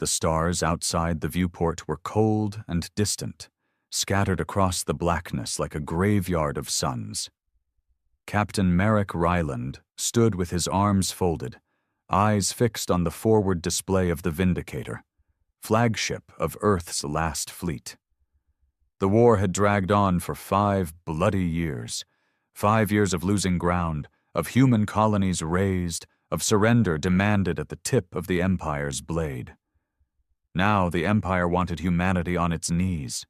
The stars outside the viewport were cold and distant, scattered across the blackness like a graveyard of suns. Captain Merrick Ryland stood with his arms folded, eyes fixed on the forward display of the Vindicator, flagship of Earth's last fleet. The war had dragged on for 5 bloody years, 5 years of losing ground, of human colonies razed, of surrender demanded at the tip of the Empire's blade. Now the Empire wanted humanity on its knees.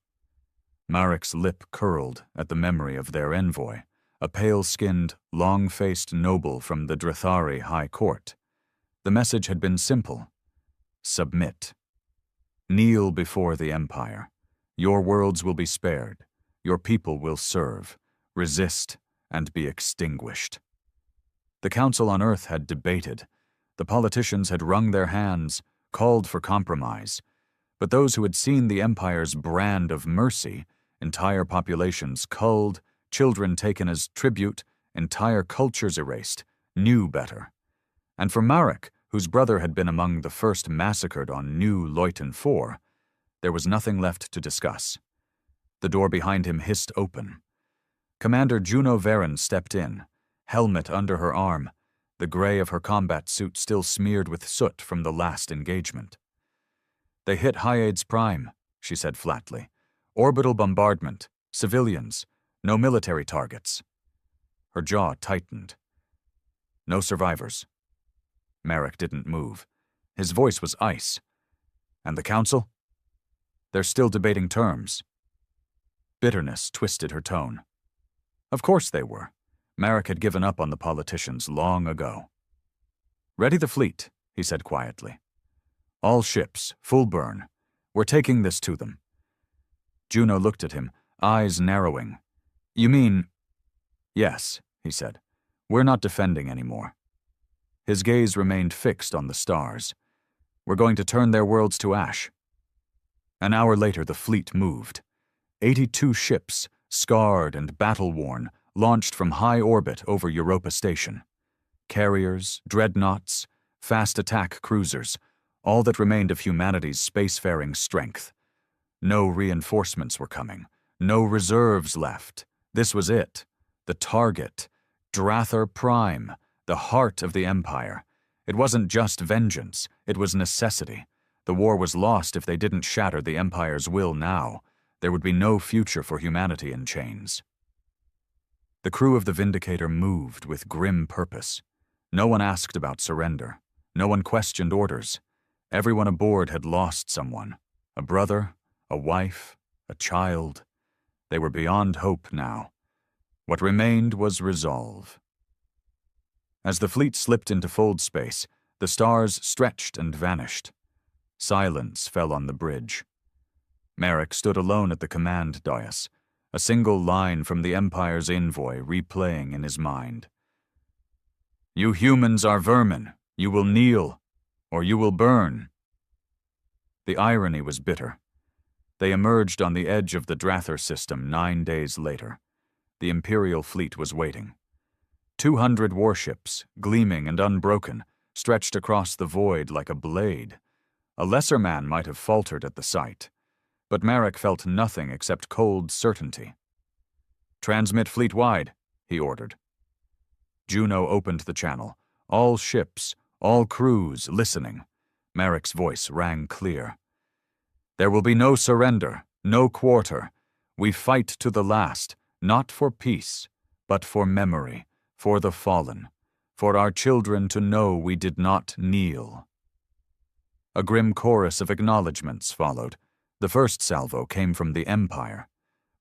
Marek's lip curled at the memory of their envoy, a pale-skinned, long-faced noble from the Drathari High Court. The message had been simple: submit. Kneel before the Empire. Your worlds will be spared. Your people will serve, resist, and be extinguished. The Council on Earth had debated. The politicians had wrung their hands, called for compromise. But those who had seen the Empire's brand of mercy, entire populations culled, children taken as tribute, entire cultures erased, knew better. And for Marek, whose brother had been among the first massacred on New Leuten 4, there was nothing left to discuss. The door behind him hissed open. Commander Juno Varen stepped in, helmet under her arm, the gray of her combat suit still smeared with soot from the last engagement. "They hit Hyades Prime," she said flatly. "Orbital bombardment, civilians, no military targets." Her jaw tightened. "No survivors." Marek didn't move. His voice was ice. "And the Council?" "They're still debating terms." Bitterness twisted her tone. Of course they were. Marek had given up on the politicians long ago. "Ready the fleet," he said quietly. "All ships, full burn. We're taking this to them." Juno looked at him, eyes narrowing. "You mean—" "Yes," he said. "We're not defending anymore." His gaze remained fixed on the stars. "We're going to turn their worlds to ash." An hour later, the fleet moved. 82 ships, scarred and battle-worn, launched from high orbit over Europa Station. Carriers, dreadnoughts, fast attack cruisers, all that remained of humanity's spacefaring strength. No reinforcements were coming, no reserves left. This was it, the target, Drathar Prime, the heart of the Empire. It wasn't just vengeance, it was necessity. The war was lost if they didn't shatter the Empire's will now. There would be no future for humanity in chains. The crew of the Vindicator moved with grim purpose. No one asked about surrender. No one questioned orders. Everyone aboard had lost someone. A brother, a wife, a child. They were beyond hope now. What remained was resolve. As the fleet slipped into fold space, the stars stretched and vanished. Silence fell on the bridge. Marek stood alone at the command dais, a single line from the Empire's envoy replaying in his mind. "You humans are vermin. You will kneel, or you will burn." The irony was bitter. They emerged on the edge of the Drathar system 9 days later. The Imperial fleet was waiting. 200 warships, gleaming and unbroken, stretched across the void like a blade. A lesser man might have faltered at the sight. But Marek felt nothing except cold certainty. "Transmit fleet-wide," he ordered. Juno opened the channel. All ships, all crews listening. Marek's voice rang clear. "There will be no surrender, no quarter. We fight to the last, not for peace, but for memory, for the fallen, for our children to know we did not kneel." A grim chorus of acknowledgments followed. The first salvo came from the Empire.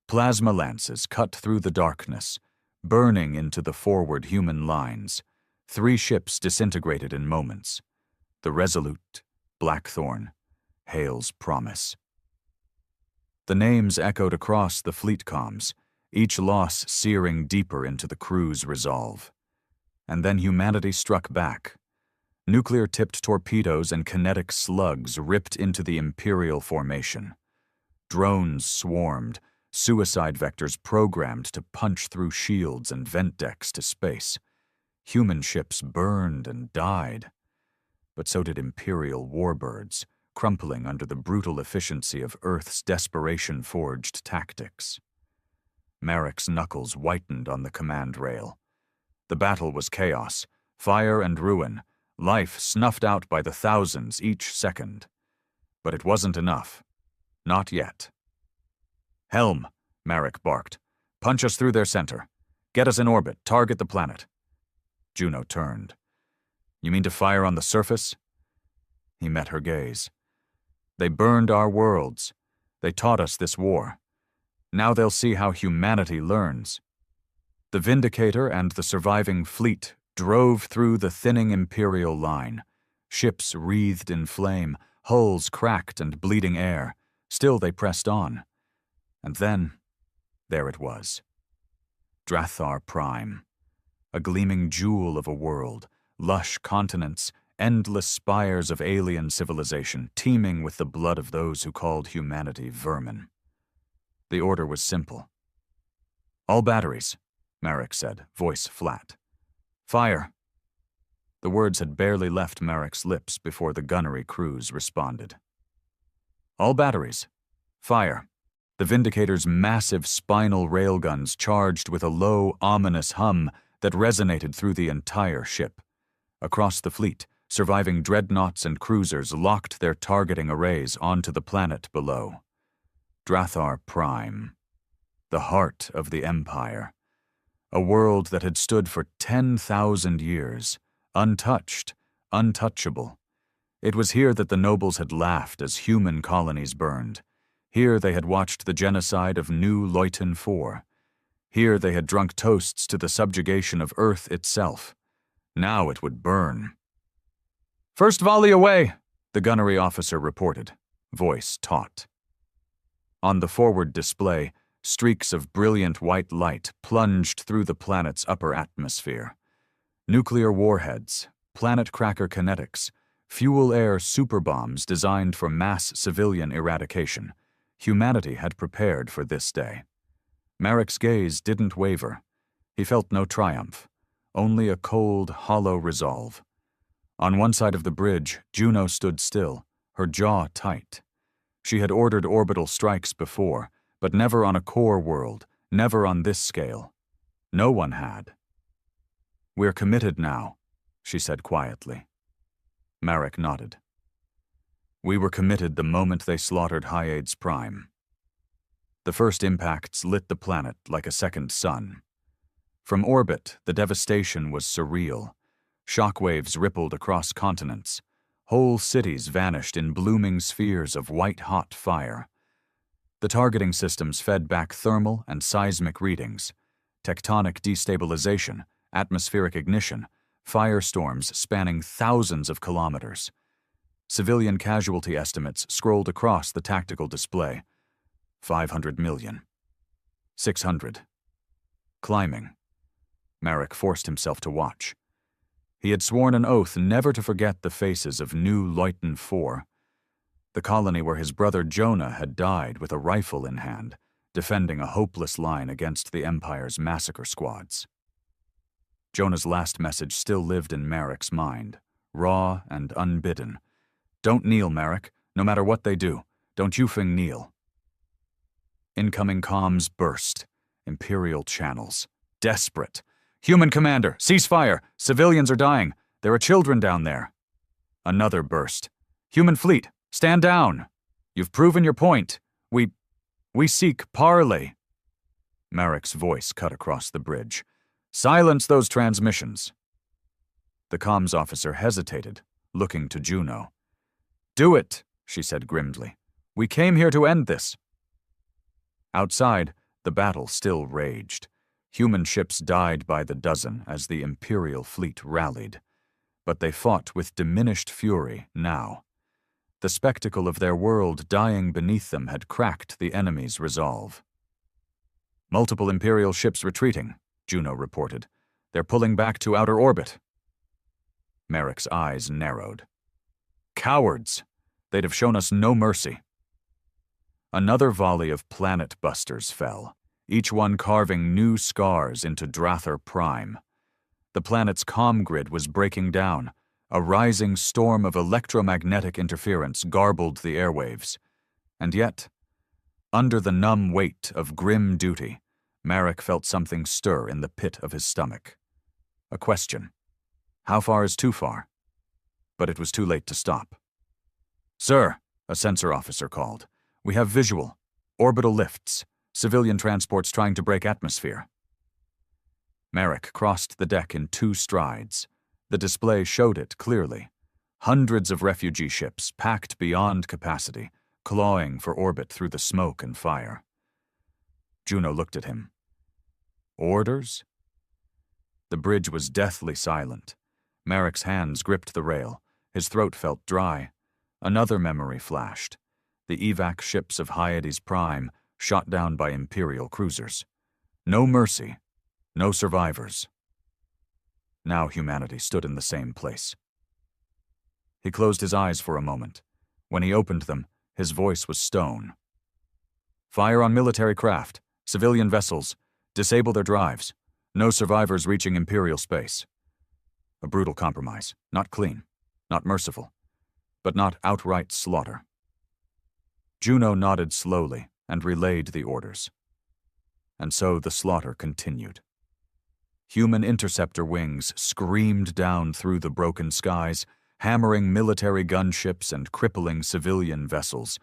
Plasma lances cut through the darkness, burning into the forward human lines. 3 ships disintegrated in moments. The Resolute, Blackthorn, Hale's Promise. The names echoed across the fleet comms, each loss searing deeper into the crew's resolve. And then humanity struck back. Nuclear-tipped torpedoes and kinetic slugs ripped into the Imperial formation. Drones swarmed, suicide vectors programmed to punch through shields and vent decks to space. Human ships burned and died. But so did Imperial warbirds, crumpling under the brutal efficiency of Earth's desperation-forged tactics. Marek's knuckles whitened on the command rail. The battle was chaos, fire and ruin, life snuffed out by the thousands each second. But it wasn't enough. Not yet. "Helm," Marek barked. "Punch us through their center. Get us in orbit. Target the planet." Juno turned. "You mean to fire on the surface?" He met her gaze. "They burned our worlds. They taught us this war. Now they'll see how humanity learns." The Vindicator and the surviving fleet drove through the thinning Imperial line. Ships wreathed in flame, hulls cracked and bleeding air. Still they pressed on. And then, there it was. Drathar Prime. A gleaming jewel of a world, lush continents, endless spires of alien civilization teeming with the blood of those who called humanity vermin. The order was simple. "All batteries," Marek said, voice flat. "Fire." The words had barely left Marek's lips before the gunnery crews responded. "All batteries. Fire." The Vindicator's massive spinal railguns charged with a low, ominous hum that resonated through the entire ship. Across the fleet, surviving dreadnoughts and cruisers locked their targeting arrays onto the planet below. Drathar Prime. The heart of the Empire. A world that had stood for 10,000 years, untouched, untouchable. It was here that the nobles had laughed as human colonies burned. Here they had watched the genocide of New Leuten IV. Here they had drunk toasts to the subjugation of Earth itself. Now it would burn. "First volley away," the gunnery officer reported, voice taut. On the forward display, streaks of brilliant white light plunged through the planet's upper atmosphere. Nuclear warheads, planet cracker kinetics, fuel-air superbombs designed for mass civilian eradication. Humanity had prepared for this day. Marek's gaze didn't waver. He felt no triumph, only a cold, hollow resolve. On one side of the bridge, Juno stood still, her jaw tight. She had ordered orbital strikes before, but never on a core world, never on this scale. No one had. "We're committed now," she said quietly. Marek nodded. "We were committed the moment they slaughtered Hyades Prime." The first impacts lit the planet like a second sun. From orbit, the devastation was surreal. Shockwaves rippled across continents. Whole cities vanished in blooming spheres of white-hot fire. The targeting systems fed back thermal and seismic readings, tectonic destabilization, atmospheric ignition, firestorms spanning thousands of kilometers. Civilian casualty estimates scrolled across the tactical display. 500 million. 600. Climbing. Marek forced himself to watch. He had sworn an oath never to forget the faces of New Leuten IV, the colony where his brother Jonah had died with a rifle in hand, defending a hopeless line against the Empire's massacre squads. Jonah's last message still lived in Marek's mind, raw and unbidden. "Don't kneel, Marek. No matter what they do, don't you fing kneel." Incoming comms burst. Imperial channels. Desperate. "Human commander, cease fire. Civilians are dying. There are children down there." Another burst. "Human fleet, stand down. You've proven your point. We seek parley." Marek's voice cut across the bridge. "Silence those transmissions." The comms officer hesitated, looking to Juno. "Do it," she said grimly. "We came here to end this." Outside, the battle still raged. Human ships died by the dozen as the Imperial fleet rallied. But they fought with diminished fury now. The spectacle of their world dying beneath them had cracked the enemy's resolve. "Multiple Imperial ships retreating," Juno reported. "They're pulling back to outer orbit." Marek's eyes narrowed. "Cowards! They'd have shown us no mercy." Another volley of planet busters fell, each one carving new scars into Drathar Prime. The planet's comm grid was breaking down, A rising storm of electromagnetic interference garbled the airwaves. And yet, under the numb weight of grim duty, Marek felt something stir in the pit of his stomach. A question. How far is too far? But it was too late to stop. "Sir," a sensor officer called, "we have visual. Orbital lifts. Civilian transports trying to break atmosphere." Marek crossed the deck in 2 strides. The display showed it clearly. Hundreds of refugee ships packed beyond capacity, clawing for orbit through the smoke and fire. Juno looked at him. "Orders?" The bridge was deathly silent. Marek's hands gripped the rail. His throat felt dry. Another memory flashed. The evac ships of Hyades Prime, shot down by Imperial cruisers. No mercy. No survivors. Now humanity stood in the same place. He closed his eyes for a moment. When he opened them, his voice was stone. "Fire on military craft, civilian vessels. Disable their drives. No survivors reaching Imperial space." A brutal compromise. Not clean. Not merciful. But not outright slaughter. Juno nodded slowly and relayed the orders. And so the slaughter continued. Human interceptor wings screamed down through the broken skies, hammering military gunships and crippling civilian vessels.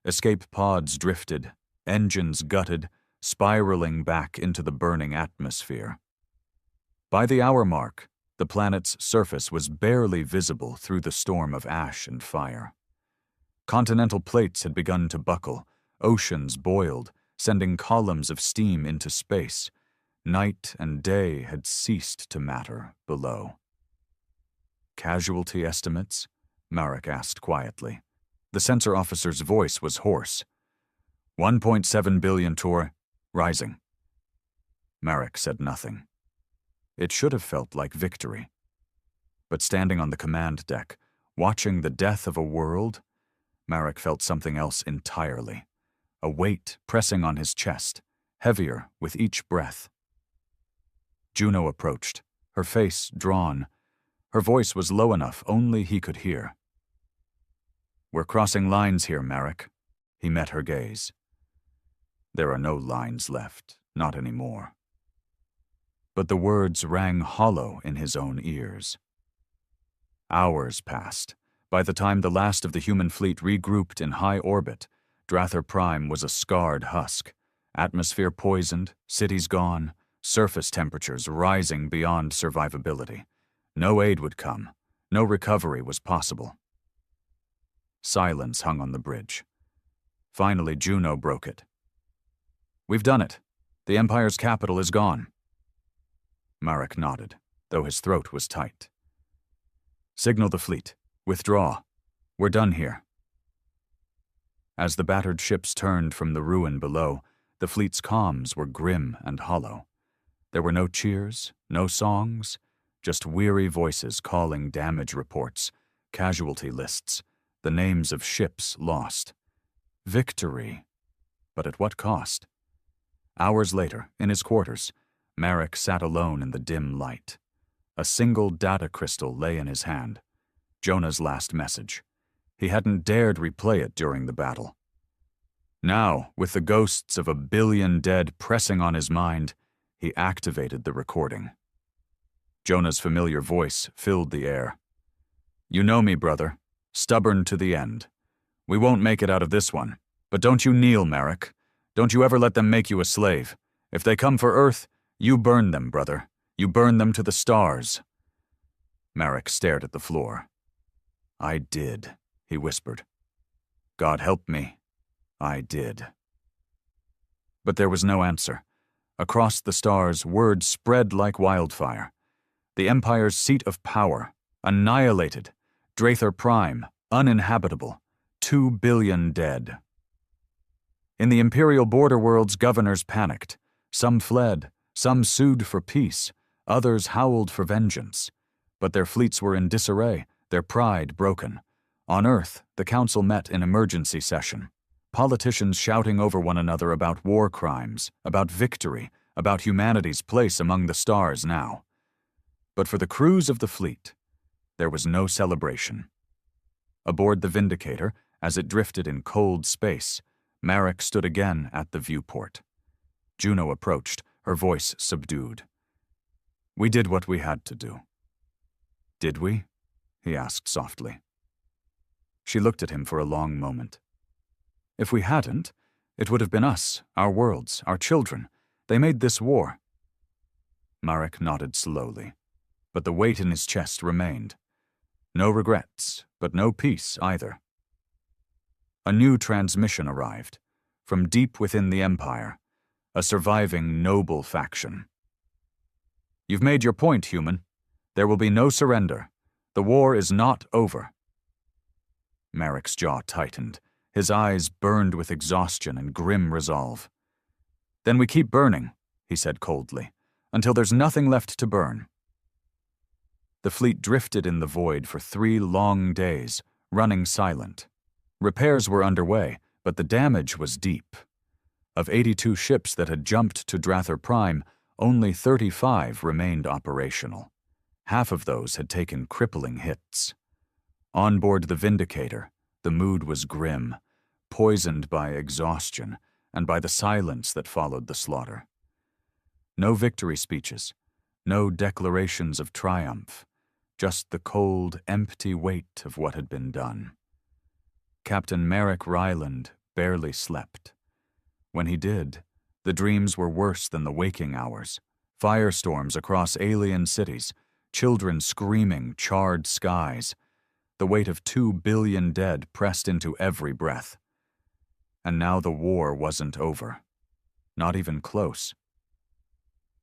Escape pods drifted, engines gutted, spiraling back into the burning atmosphere. By the hour mark, the planet's surface was barely visible through the storm of ash and fire. Continental plates had begun to buckle, oceans boiled, sending columns of steam into space. Night and day had ceased to matter below. "Casualty estimates?" Marek asked quietly. The sensor officer's voice was hoarse. 1.7 billion tour, rising. Marek said nothing. It should have felt like victory. But standing on the command deck, watching the death of a world, Marek felt something else entirely. A weight pressing on his chest, heavier with each breath. Juno approached, her face drawn. Her voice was low enough only he could hear. "We're crossing lines here, Marek." He met her gaze. "There are no lines left, not anymore." But the words rang hollow in his own ears. Hours passed. By the time the last of the human fleet regrouped in high orbit, Drather Prime was a scarred husk. Atmosphere poisoned, cities gone, surface temperatures rising beyond survivability. No aid would come. No recovery was possible. Silence hung on the bridge. Finally, Juno broke it. "We've done it. The Empire's capital is gone." Marek nodded, though his throat was tight. "Signal the fleet. Withdraw. We're done here." As the battered ships turned from the ruin below, the fleet's comms were grim and hollow. There were no cheers, no songs, just weary voices calling damage reports, casualty lists, the names of ships lost. Victory. But at what cost? Hours later, in his quarters, Marek sat alone in the dim light. A single data crystal lay in his hand. Jonah's last message. He hadn't dared replay it during the battle. Now, with the ghosts of 1 billion dead pressing on his mind, he activated the recording. Jonah's familiar voice filled the air. "You know me, brother. Stubborn to the end. We won't make it out of this one. But don't you kneel, Marek. Don't you ever let them make you a slave. If they come for Earth, you burn them, brother. You burn them to the stars." Marek stared at the floor. "I did," he whispered. "God help me. I did." But there was no answer. Across the stars, word spread like wildfire. The Empire's seat of power, annihilated. Drather Prime, uninhabitable. 2 billion dead. In the Imperial border worlds, governors panicked. Some fled, some sued for peace, others howled for vengeance. But their fleets were in disarray, their pride broken. On Earth, the Council met in emergency session. Politicians shouting over one another about war crimes, about victory, about humanity's place among the stars now. But for the crews of the fleet, There was no celebration. Aboard the Vindicator, as it drifted in cold space, Marek stood again at the viewport. Juno approached, her voice subdued. "We did what we had to do." "Did we?" he asked softly. She looked at him for a long moment. "If we hadn't, it would have been us, our worlds, our children. They made this war." Marek nodded slowly, but the weight in his chest remained. No regrets, but no peace either. A new transmission arrived, from deep within the Empire, a surviving noble faction. "You've made your point, human. There will be no surrender. The war is not over." Marek's jaw tightened. His eyes burned with exhaustion and grim resolve. "Then we keep burning," he said coldly, "until there's nothing left to burn." The fleet drifted in the void for 3 long days, running silent. Repairs were underway, but the damage was deep. Of 82 ships that had jumped to Drather Prime, only 35 remained operational. Half of those had taken crippling hits. On board the Vindicator, the mood was grim, poisoned by exhaustion and by the silence that followed the slaughter. No victory speeches, no declarations of triumph, just the cold, empty weight of what had been done. Captain Marek Ryland barely slept. When he did, the dreams were worse than the waking hours. Firestorms across alien cities, children screaming, charred skies. The weight of 2 billion dead pressed into every breath. And now the war wasn't over. Not even close.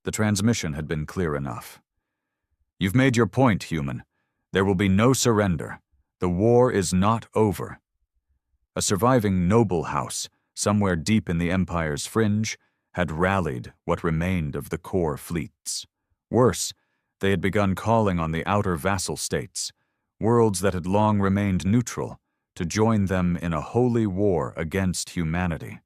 The transmission had been clear enough. "You've made your point, human. There will be no surrender. The war is not over." A surviving noble house, somewhere deep in the Empire's fringe, had rallied what remained of the core fleets. Worse, they had begun calling on the outer vassal states, worlds that had long remained neutral, to join them in a holy war against humanity.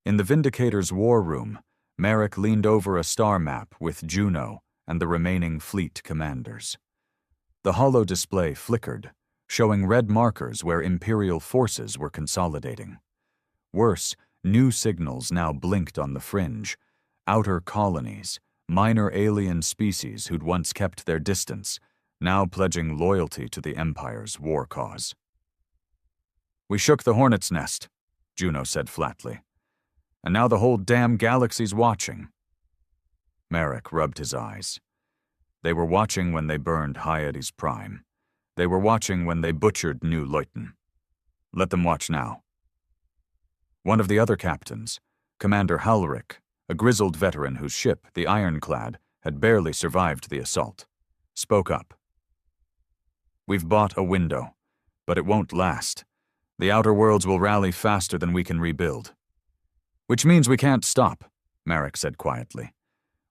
In the Vindicator's war room, Marek leaned over a star map with Juno and the remaining fleet commanders. The holo display flickered, showing red markers where Imperial forces were consolidating. Worse, new signals now blinked on the fringe, outer colonies, minor alien species who'd once kept their distance, now pledging loyalty to the Empire's war cause. "We shook the hornet's nest," Juno said flatly. "And now the whole damn galaxy's watching." Marek rubbed his eyes. They were watching when they burned Hyades Prime. They were watching when they butchered New Leuten. Let them watch now. One of the other captains, Commander Halric, a grizzled veteran whose ship, the Ironclad, had barely survived the assault, spoke up. "We've bought a window, but it won't last. The outer worlds will rally faster than we can rebuild." "Which means we can't stop," Marek said quietly.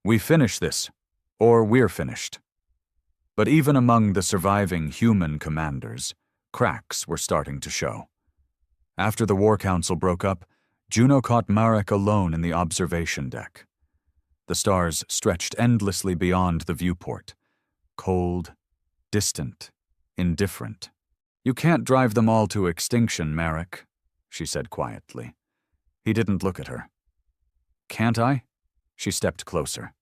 "We finish this, or we're finished." But even among the surviving human commanders, cracks were starting to show. After the War Council broke up, Juno caught Marek alone in the observation deck. The stars stretched endlessly beyond the viewport, cold, distant, indifferent. "You can't drive them all to extinction, Marek," she said quietly. He didn't look at her. "Can't I?" She stepped closer.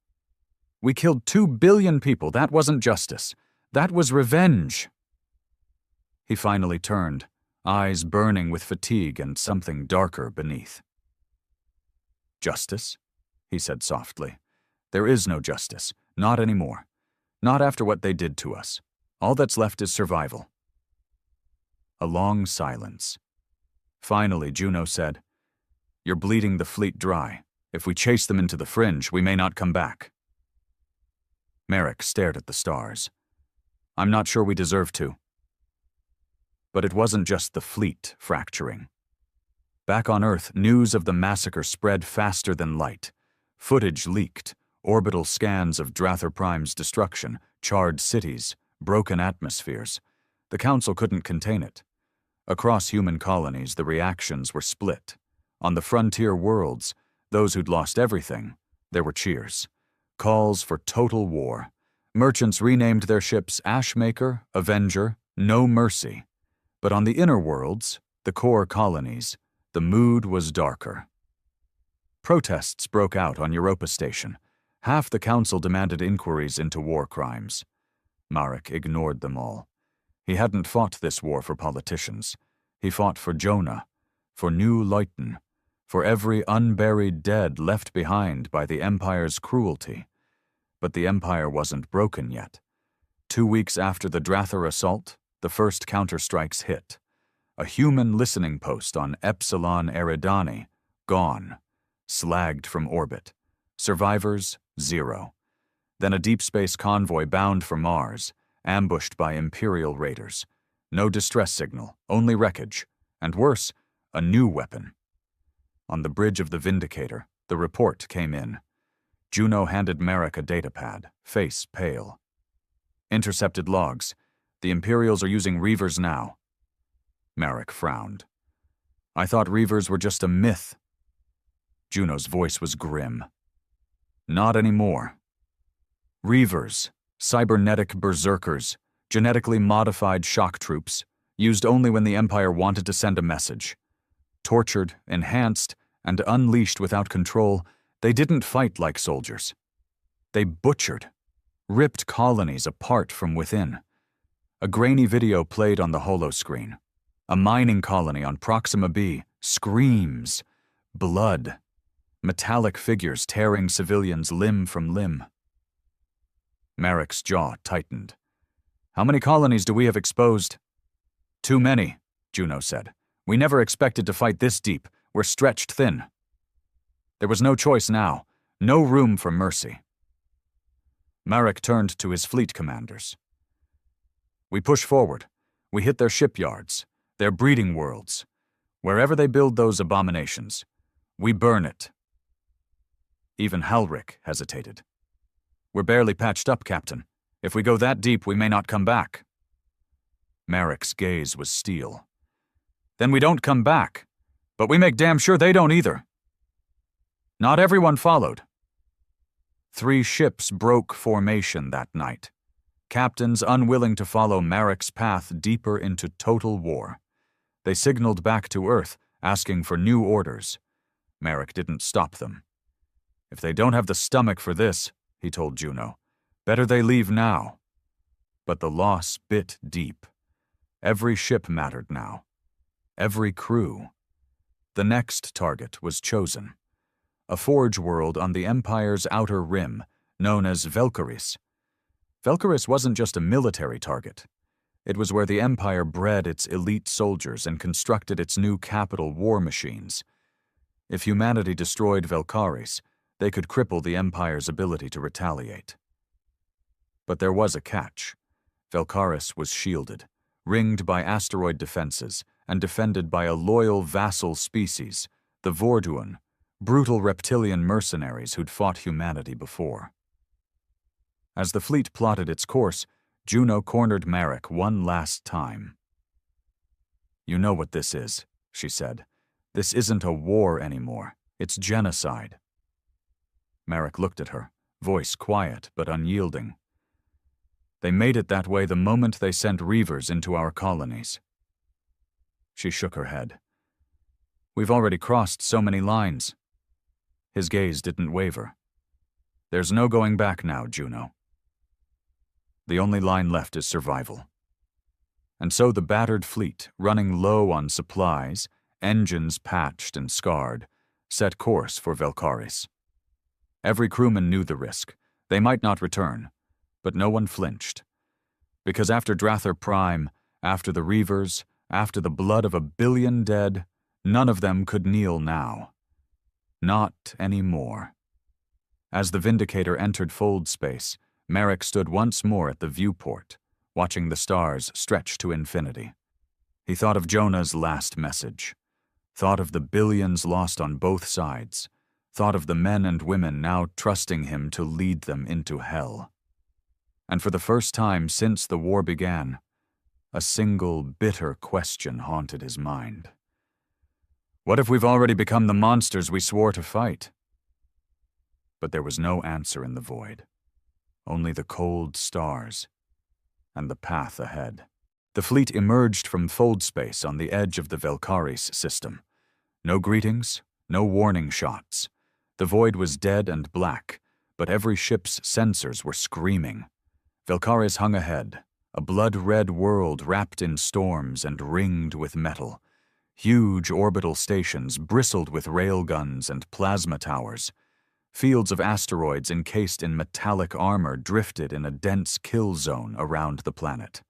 "We killed 2 billion people. That wasn't justice. That was revenge." He finally turned, eyes burning with fatigue and something darker beneath. "Justice?" he said softly. "There is no justice. Not anymore. Not after what they did to us. All that's left is survival." A long silence. Finally, Juno said, "You're bleeding the fleet dry. If we chase them into the fringe, we may not come back." Marek stared at the stars. "I'm not sure we deserve to." But it wasn't just the fleet fracturing. Back on Earth, news of the massacre spread faster than light. Footage leaked, orbital scans of Drather Prime's destruction, charred cities, broken atmospheres. The Council couldn't contain it. Across human colonies, the reactions were split. On the frontier worlds, those who'd lost everything, there were cheers. Calls for total war. Merchants renamed their ships Ashmaker, Avenger, No Mercy. But on the inner worlds, the core colonies, the mood was darker. Protests broke out on Europa Station. Half the council demanded inquiries into war crimes. Marek ignored them all. He hadn't fought this war for politicians. He fought for Jonah, for New Leuten, for every unburied dead left behind by the Empire's cruelty. But the Empire wasn't broken yet. 2 weeks after the Drather assault, the first counterstrikes hit. A human listening post on Epsilon Eridani, gone, slagged from orbit. Survivors, 0. Then a deep space convoy bound for Mars, ambushed by Imperial raiders. No distress signal, only wreckage, and worse, a new weapon. On the bridge of the Vindicator, the report came in. Juno handed Marek a datapad, face pale. Intercepted logs. The Imperials are using Reavers now. Marek frowned. I thought Reavers were just a myth. Juno's voice was grim. Not anymore. Reavers, cybernetic berserkers, genetically modified shock troops, used only when the Empire wanted to send a message. Tortured, enhanced, and unleashed without control, they didn't fight like soldiers. They butchered, ripped colonies apart from within. A grainy video played on the holoscreen. A mining colony on Proxima B screams. Blood. Metallic figures tearing civilians limb from limb. Marek's jaw tightened. How many colonies do we have exposed? Too many, Juno said. We never expected to fight this deep. We're stretched thin. There was no choice now. No room for mercy. Marek turned to his fleet commanders. We push forward. We hit their shipyards, their breeding worlds. Wherever they build those abominations, we burn it. Even Halric hesitated. We're barely patched up, Captain. If we go that deep, we may not come back. Marek's gaze was steel. Then we don't come back, but we make damn sure they don't either. Not everyone followed. 3 ships broke formation that night. Captains unwilling to follow Marek's path deeper into total war. They signaled back to Earth, asking for new orders. Marek didn't stop them. If they don't have the stomach for this, he told Juno, better they leave now. But the loss bit deep. Every ship mattered now. Every crew. The next target was chosen. A forge world on the Empire's outer rim, known as Velkaris. Velkaris wasn't just a military target. It was where the Empire bred its elite soldiers and constructed its new capital war machines. If humanity destroyed Velkaris, they could cripple the Empire's ability to retaliate. But there was a catch. Velkaris was shielded, ringed by asteroid defenses, and defended by a loyal vassal species, the Vorduan, brutal reptilian mercenaries who'd fought humanity before. As the fleet plotted its course, Juno cornered Marek one last time. You know what this is, she said. This isn't a war anymore. It's genocide. Marek looked at her, voice quiet but unyielding. They made it that way the moment they sent Reavers into our colonies. She shook her head. We've already crossed so many lines. His gaze didn't waver. There's no going back now, Juno. The only line left is survival. And so the battered fleet, running low on supplies, engines patched and scarred, set course for Velkaris. Every crewman knew the risk. They might not return, but no one flinched. Because after Drather Prime, after the Reavers, after the blood of 1 billion dead, none of them could kneel now. Not anymore. As the Vindicator entered fold space, Marek stood once more at the viewport, watching the stars stretch to infinity. He thought of Jonah's last message, thought of the billions lost on both sides, thought of the men and women now trusting him to lead them into hell. And for the first time since the war began, a single bitter question haunted his mind. What if we've already become the monsters we swore to fight? But there was no answer in the void. only the cold stars and the path ahead. The fleet emerged from fold space on the edge of the Velkaris system. No greetings, no warning shots. The void was dead and black, but every ship's sensors were screaming. Velkaris hung ahead, a blood-red world wrapped in storms and ringed with metal. Huge orbital stations bristled with railguns and plasma towers. Fields of asteroids encased in metallic armor drifted in a dense kill zone around the planet.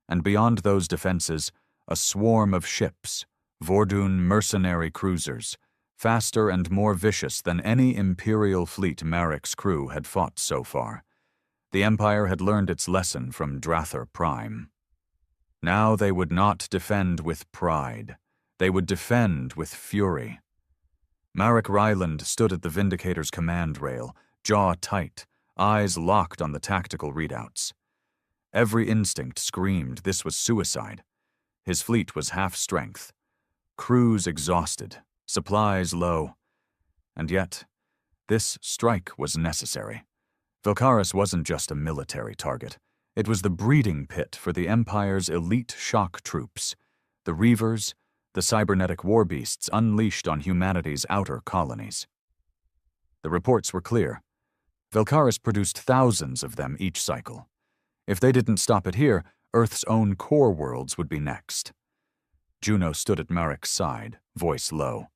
And beyond those defenses, a swarm of ships, Vordun mercenary cruisers, faster and more vicious than any Imperial fleet Marek's crew had fought so far. The Empire had learned its lesson from Drather Prime. Now they would not defend with pride. They would defend with fury. Marek Ryland stood at the Vindicator's command rail, jaw tight, eyes locked on the tactical readouts. Every instinct screamed this was suicide. His fleet was half strength, crews exhausted, supplies low. And yet, this strike was necessary. Velkaris wasn't just a military target. It was the breeding pit for the Empire's elite shock troops, the Reavers, the cybernetic war beasts unleashed on humanity's outer colonies. The reports were clear. Velkaris produced thousands of them each cycle. If they didn't stop it here, Earth's own core worlds would be next. Juno stood at Marek's side, voice low.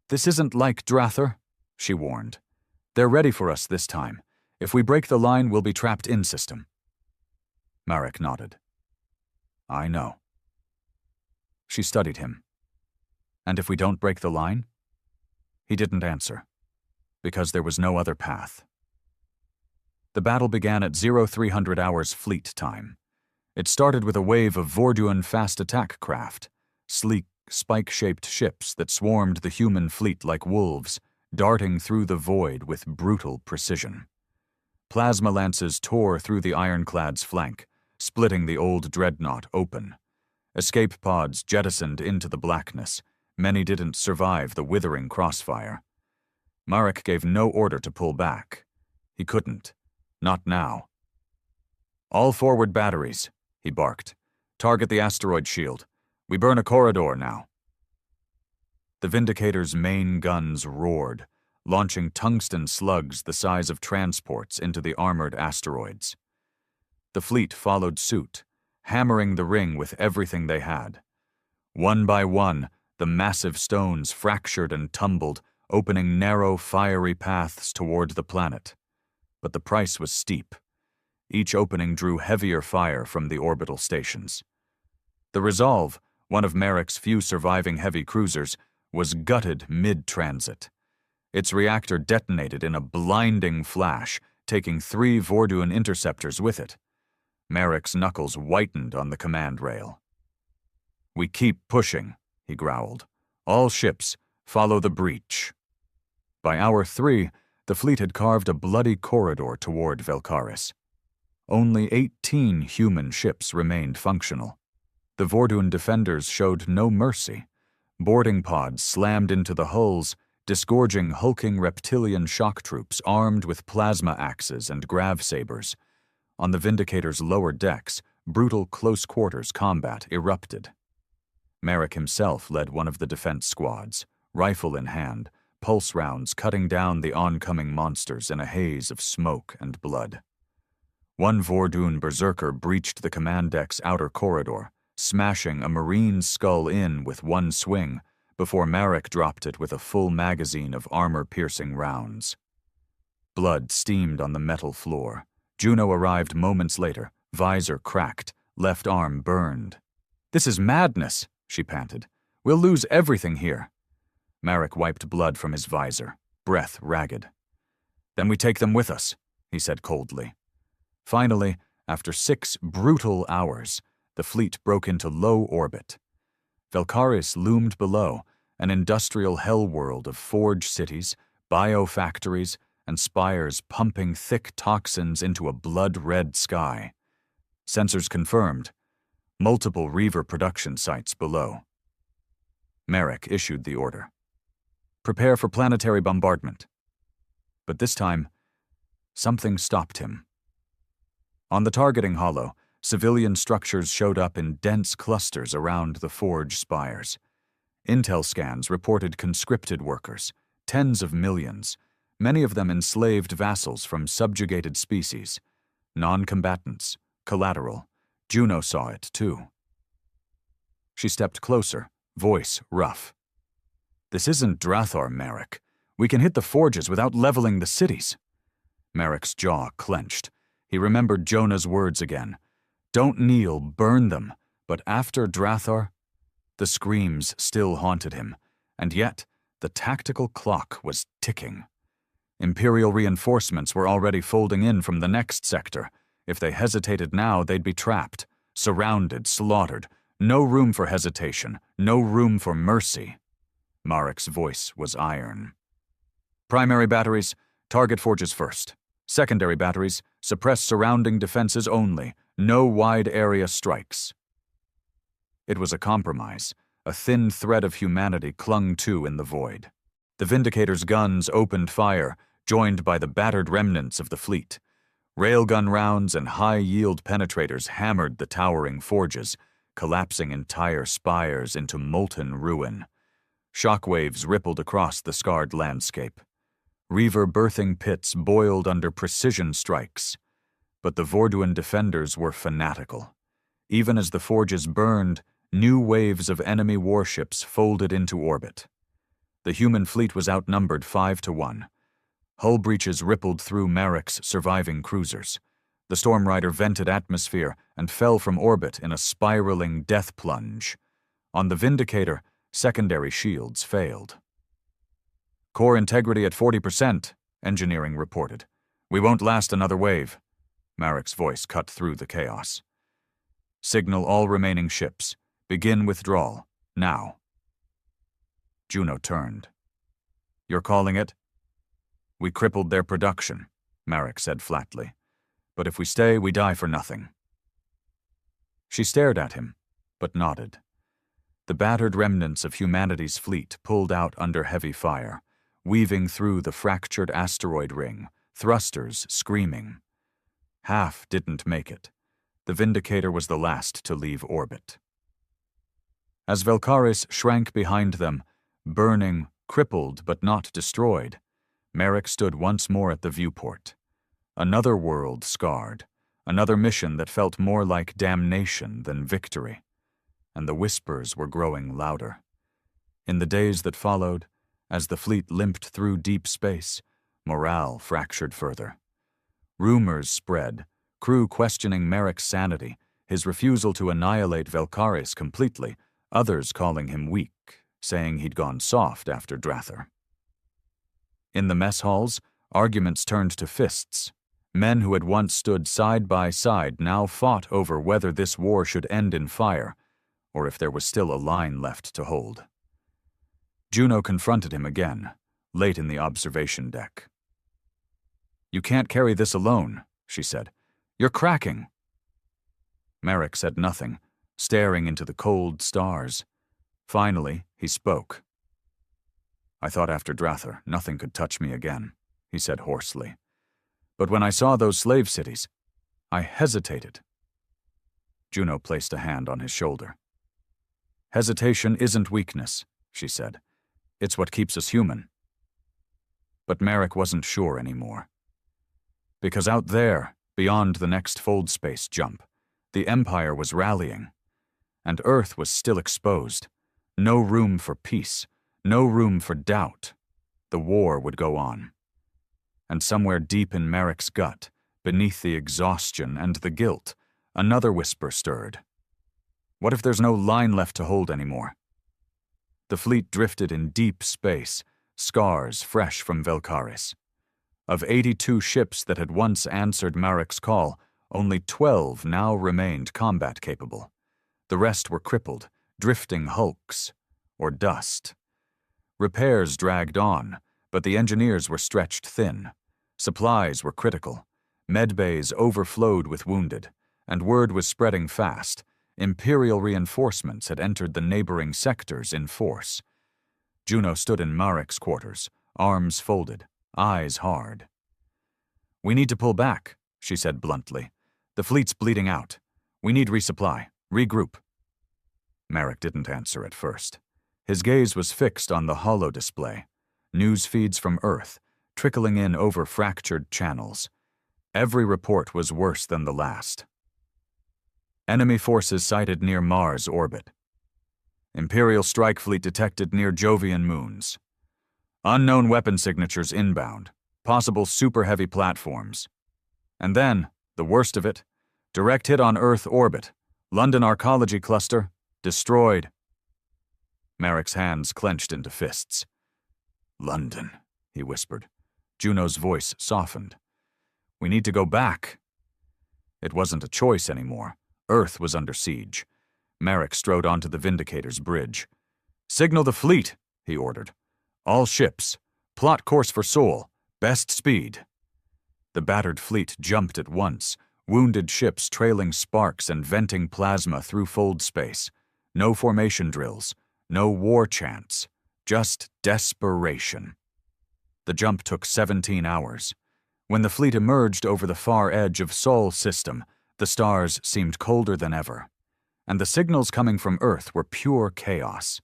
"This isn't like Drather," she warned. "They're ready for us this time. If we break the line, we'll be trapped in system." Marek nodded. "I know." She studied him. "And if we don't break the line?" He didn't answer, because there was no other path. The battle began at 0300 hours fleet time. It started with a wave of Vorduan fast attack craft, sleek, spike-shaped ships that swarmed the human fleet like wolves, darting through the void with brutal precision. Plasma lances tore through the ironclad's flank, splitting the old dreadnought open. Escape pods jettisoned into the blackness. Many didn't survive the withering crossfire. Marek gave no order to pull back. He couldn't. Not now. "All forward batteries," he barked. "Target the asteroid shield. We burn a corridor now." The Vindicator's main guns roared, launching tungsten slugs the size of transports into the armored asteroids. The fleet followed suit, hammering the ring with everything they had. One by one, the massive stones fractured and tumbled, opening narrow, fiery paths toward the planet. But the price was steep. Each opening drew heavier fire from the orbital stations. The Resolve, one of Marek's few surviving heavy cruisers, was gutted mid-transit. Its reactor detonated in a blinding flash, taking 3 Vorduan interceptors with it. Marek's knuckles whitened on the command rail. "We keep pushing," he growled. "All ships, follow the breach." By hour 3, the fleet had carved a bloody corridor toward Velkaris. Only 18 human ships remained functional. The Vorduan defenders showed no mercy. Boarding pods slammed into the hulls, disgorging hulking reptilian shock troops armed with plasma axes and grav sabers. On the Vindicator's lower decks, brutal close-quarters combat erupted. Marek himself led one of the defense squads, rifle in hand, pulse rounds cutting down the oncoming monsters in a haze of smoke and blood. One Vordun berserker breached the command deck's outer corridor, smashing a Marine's skull in with one swing before Marek dropped it with a full magazine of armor-piercing rounds. Blood steamed on the metal floor. Juno arrived moments later, visor cracked, left arm burned. "This is madness," she panted. "We'll lose everything here." Marek wiped blood from his visor, breath ragged. "Then we take them with us," he said coldly. Finally, after 6 brutal hours, the fleet broke into low orbit. Velkaris loomed below, an industrial hell world of forge cities, biofactories, and spires pumping thick toxins into a blood-red sky. Sensors confirmed. Multiple Reaver production sites below. Marek issued the order. "Prepare for planetary bombardment." But this time, something stopped him. On the targeting holo, civilian structures showed up in dense clusters around the forge spires. Intel scans reported conscripted workers, tens of millions, many of them enslaved vassals from subjugated species. Non-combatants, collateral. Juno saw it, too. She stepped closer, voice rough. "This isn't Drathor, Merrick. We can hit the forges without leveling the cities." Merrick's jaw clenched. He remembered Jonah's words again. "Don't kneel, burn them, but after Drathor..." The screams still haunted him, and yet the tactical clock was ticking. Imperial reinforcements were already folding in from the next sector. If they hesitated now, they'd be trapped, surrounded, slaughtered. No room for hesitation, no room for mercy. Marek's voice was iron. "Primary batteries, target forges first. Secondary batteries, suppress surrounding defenses only. No wide area strikes." It was a compromise. A thin thread of humanity clung to in the void. The Vindicator's guns opened fire, joined by the battered remnants of the fleet. Railgun rounds and high-yield penetrators hammered the towering forges, collapsing entire spires into molten ruin. Shockwaves rippled across the scarred landscape. Reaver-birthing pits boiled under precision strikes. But the Vorduan defenders were fanatical. Even as the forges burned, new waves of enemy warships folded into orbit. The human fleet was outnumbered 5-1. Hull breaches rippled through Marek's surviving cruisers. The Storm Rider vented atmosphere and fell from orbit in a spiraling death plunge. On the Vindicator, secondary shields failed. "Core integrity at 40%, engineering reported. We won't last another wave." Marek's voice cut through the chaos. "Signal all remaining ships. Begin withdrawal. Now." Juno turned. "You're calling it?" "We crippled their production," Marek said flatly. "But if we stay, we die for nothing." She stared at him, but nodded. The battered remnants of humanity's fleet pulled out under heavy fire, weaving through the fractured asteroid ring, thrusters screaming. Half didn't make it. The Vindicator was the last to leave orbit. As Velkaris shrank behind them, burning, crippled but not destroyed, Merrick stood once more at the viewport. Another world scarred, another mission that felt more like damnation than victory. And the whispers were growing louder. In the days that followed, as the fleet limped through deep space, morale fractured further. Rumors spread, crew questioning Merrick's sanity, his refusal to annihilate Velkaris completely, others calling him weak, saying he'd gone soft after Drathor. In the mess halls, arguments turned to fists. Men who had once stood side by side now fought over whether this war should end in fire, or if there was still a line left to hold. Juno confronted him again, late in the observation deck. "You can't carry this alone," she said. "You're cracking." Merrick said nothing, staring into the cold stars. Finally, he spoke. "I thought after Drathor nothing could touch me again," he said hoarsely. "But when I saw those slave cities, I hesitated." Juno placed a hand on his shoulder. "Hesitation isn't weakness," she said. "It's what keeps us human." But Merrick wasn't sure anymore. Because out there, beyond the next fold space jump, the Empire was rallying. And Earth was still exposed. No room for peace, no room for doubt. The war would go on. And somewhere deep in Merrick's gut, beneath the exhaustion and the guilt, another whisper stirred. What if there's no line left to hold anymore? The fleet drifted in deep space, scars fresh from Velkaris. Of 82 ships that had once answered Merrick's call, only 12 now remained combat-capable. The rest were crippled, drifting hulks, or dust. Repairs dragged on, but the engineers were stretched thin. Supplies were critical. Medbays overflowed with wounded, and word was spreading fast. Imperial reinforcements had entered the neighboring sectors in force. Juno stood in Marek's quarters, arms folded, eyes hard. "We need to pull back," she said bluntly. The fleet's bleeding out. We need resupply. Regroup. Merrick didn't answer at first. His gaze was fixed on the holo display. News feeds from Earth, trickling in over fractured channels. Every report was worse than the last. Enemy forces sighted near Mars orbit. Imperial strike fleet detected near Jovian moons. Unknown weapon signatures inbound. Possible super-heavy platforms. And then, the worst of it, direct hit on Earth orbit. London Arcology Cluster, destroyed. Merrick's hands clenched into fists. London, he whispered. Juno's voice softened. We need to go back. It wasn't a choice anymore. Earth was under siege. Merrick strode onto the Vindicator's bridge. Signal the fleet, he ordered. All ships. Plot course for Sol. Best speed. The battered fleet jumped at once, wounded ships trailing sparks and venting plasma through fold space. No formation drills. No war chants. Just desperation. The jump took 17 hours. When the fleet emerged over the far edge of Sol system, the stars seemed colder than ever. And the signals coming from Earth were pure chaos.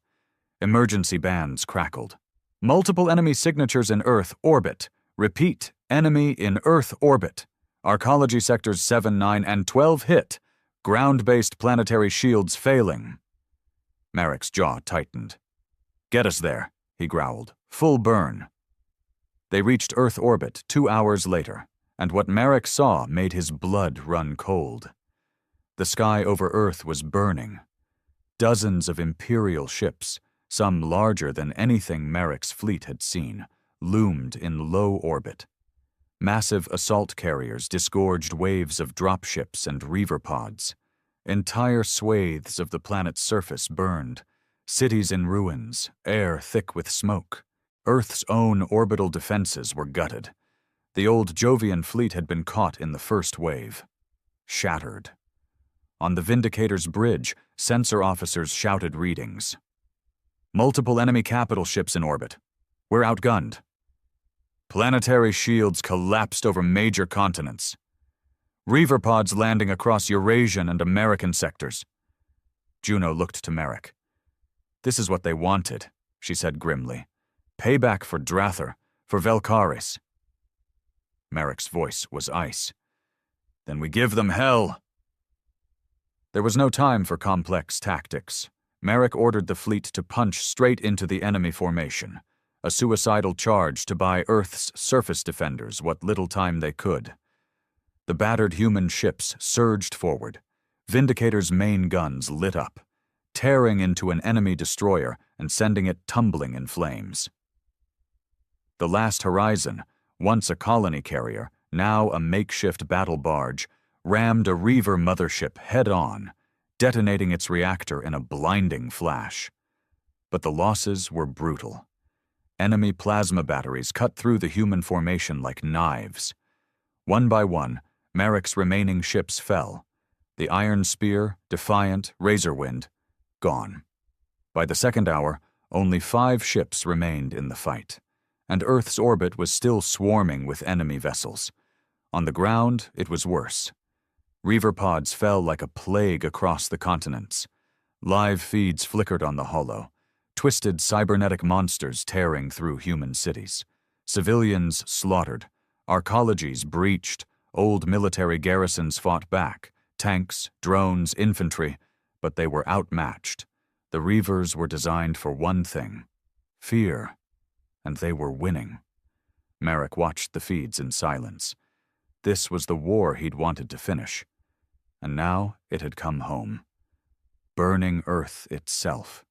Emergency bands crackled. Multiple enemy signatures in Earth orbit. Repeat, enemy in Earth orbit. Arcology sectors 7, 9, and 12 hit. Ground-based planetary shields failing. Merrick's jaw tightened. Get us there, he growled. Full burn. They reached Earth orbit 2 hours later, and what Merrick saw made his blood run cold. The sky over Earth was burning. Dozens of Imperial ships, some larger than anything Merrick's fleet had seen, loomed in low orbit. Massive assault carriers disgorged waves of dropships and reaver pods. Entire swathes of the planet's surface burned. Cities in ruins, air thick with smoke. Earth's own orbital defenses were gutted. The old Jovian fleet had been caught in the first wave. Shattered. On the Vindicator's bridge, sensor officers shouted readings. Multiple enemy capital ships in orbit. We're outgunned. Planetary shields collapsed over major continents. Reaver pods landing across Eurasian and American sectors. Juno looked to Merrick. This is what they wanted, she said grimly. Payback for Drather, for Velkaris. Merrick's voice was ice. Then we give them hell. There was no time for complex tactics. Merrick ordered the fleet to punch straight into the enemy formation, a suicidal charge to buy Earth's surface defenders what little time they could. The battered human ships surged forward. Vindicator's main guns lit up, tearing into an enemy destroyer and sending it tumbling in flames. The Last Horizon, once a colony carrier, now a makeshift battle barge, rammed a Reaver mothership head-on, detonating its reactor in a blinding flash. But the losses were brutal. Enemy plasma batteries cut through the human formation like knives. One by one, Merrick's remaining ships fell. The Iron Spear, Defiant, Razorwind, gone. By the second hour, only 5 ships remained in the fight, and Earth's orbit was still swarming with enemy vessels. On the ground, it was worse. Reaver pods fell like a plague across the continents. Live feeds flickered on the holo, twisted cybernetic monsters tearing through human cities. Civilians slaughtered, arcologies breached, old military garrisons fought back, tanks, drones, infantry, but they were outmatched. The Reavers were designed for one thing: fear, and they were winning. Merrick watched the feeds in silence. This was the war he'd wanted to finish, and now it had come home. Burning Earth itself.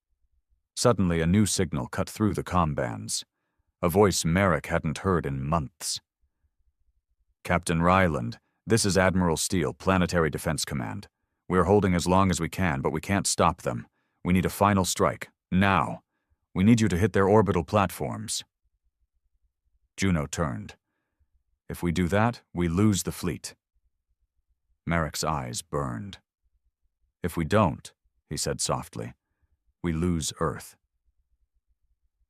Suddenly a new signal cut through the comm bands, a voice Merrick hadn't heard in months. Captain Ryland, this is Admiral Steele, Planetary Defense Command. We're holding as long as we can, but we can't stop them. We need a final strike, now. We need you to hit their orbital platforms. Juno turned. If we do that, we lose the fleet. Merrick's eyes burned. If we don't, he said softly, we lose Earth.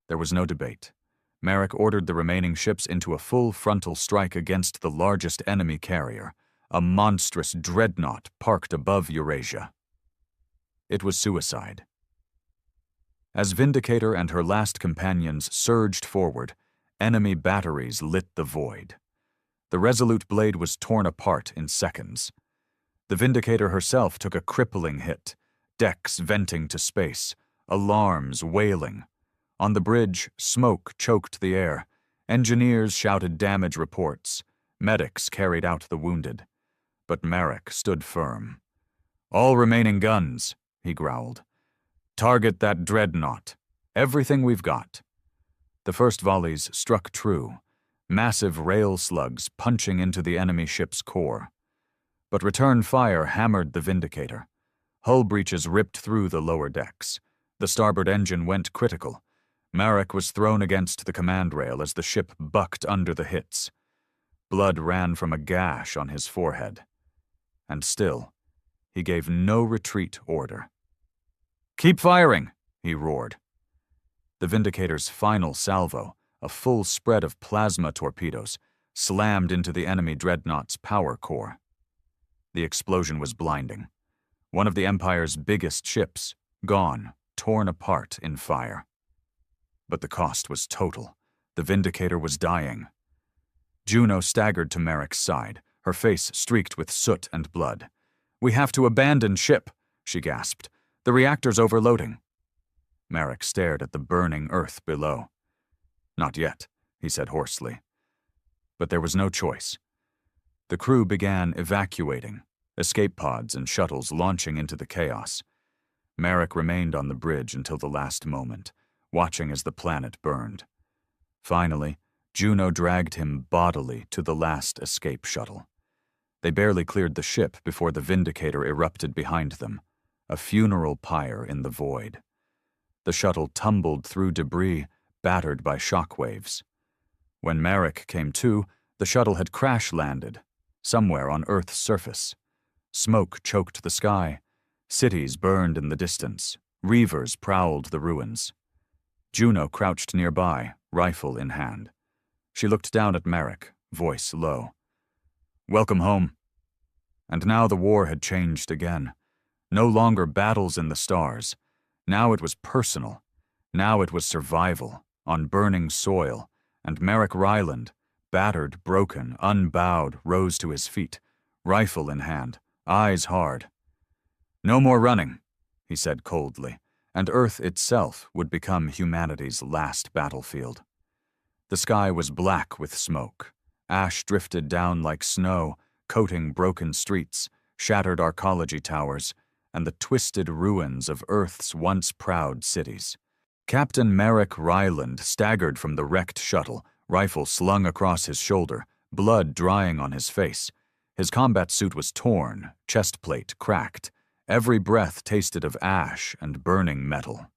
There was no debate. Merrick ordered the remaining ships into a full frontal strike against the largest enemy carrier, a monstrous dreadnought parked above Eurasia. It was suicide. As Vindicator and her last companions surged forward, enemy batteries lit the void. The resolute blade was torn apart in seconds. The Vindicator herself took a crippling hit, decks venting to space, alarms wailing. On the bridge, smoke choked the air. Engineers shouted damage reports. Medics carried out the wounded. But Merrick stood firm. "All remaining guns," he growled. "Target that dreadnought. Everything we've got." The first volleys struck true, massive rail slugs punching into the enemy ship's core. But return fire hammered the Vindicator. Hull breaches ripped through the lower decks. The starboard engine went critical. Marek was thrown against the command rail as the ship bucked under the hits. Blood ran from a gash on his forehead. And still, he gave no retreat order. "Keep firing!" he roared. The Vindicator's final salvo, a full spread of plasma torpedoes, slammed into the enemy dreadnought's power core. The explosion was blinding. One of the Empire's biggest ships, gone, torn apart in fire. But the cost was total. The Vindicator was dying. Juno staggered to Merrick's side, her face streaked with soot and blood. "We have to abandon ship," she gasped. "The reactor's overloading." Merrick stared at the burning earth below. "Not yet," he said hoarsely. But there was no choice. The crew began evacuating, escape pods and shuttles launching into the chaos. Merrick remained on the bridge until the last moment, watching as the planet burned. Finally, Juno dragged him bodily to the last escape shuttle. They barely cleared the ship before the Vindicator erupted behind them, a funeral pyre in the void. The shuttle tumbled through debris, battered by shockwaves. When Merrick came to, the shuttle had crash-landed, somewhere on Earth's surface. Smoke choked the sky. Cities burned in the distance. Reavers prowled the ruins. Juno crouched nearby, rifle in hand. She looked down at Merrick, voice low. "Welcome home." And now the war had changed again. No longer battles in the stars. Now it was personal. Now it was survival, on burning soil, and Merrick Ryland, battered, broken, unbowed, rose to his feet, rifle in hand, eyes hard. "No more running," he said coldly, and Earth itself would become humanity's last battlefield. The sky was black with smoke. Ash drifted down like snow, coating broken streets, shattered arcology towers, and the twisted ruins of Earth's once proud cities. Captain Merrick Ryland staggered from the wrecked shuttle, rifle slung across his shoulder, blood drying on his face. His combat suit was torn, chest plate cracked. Every breath tasted of ash and burning metal.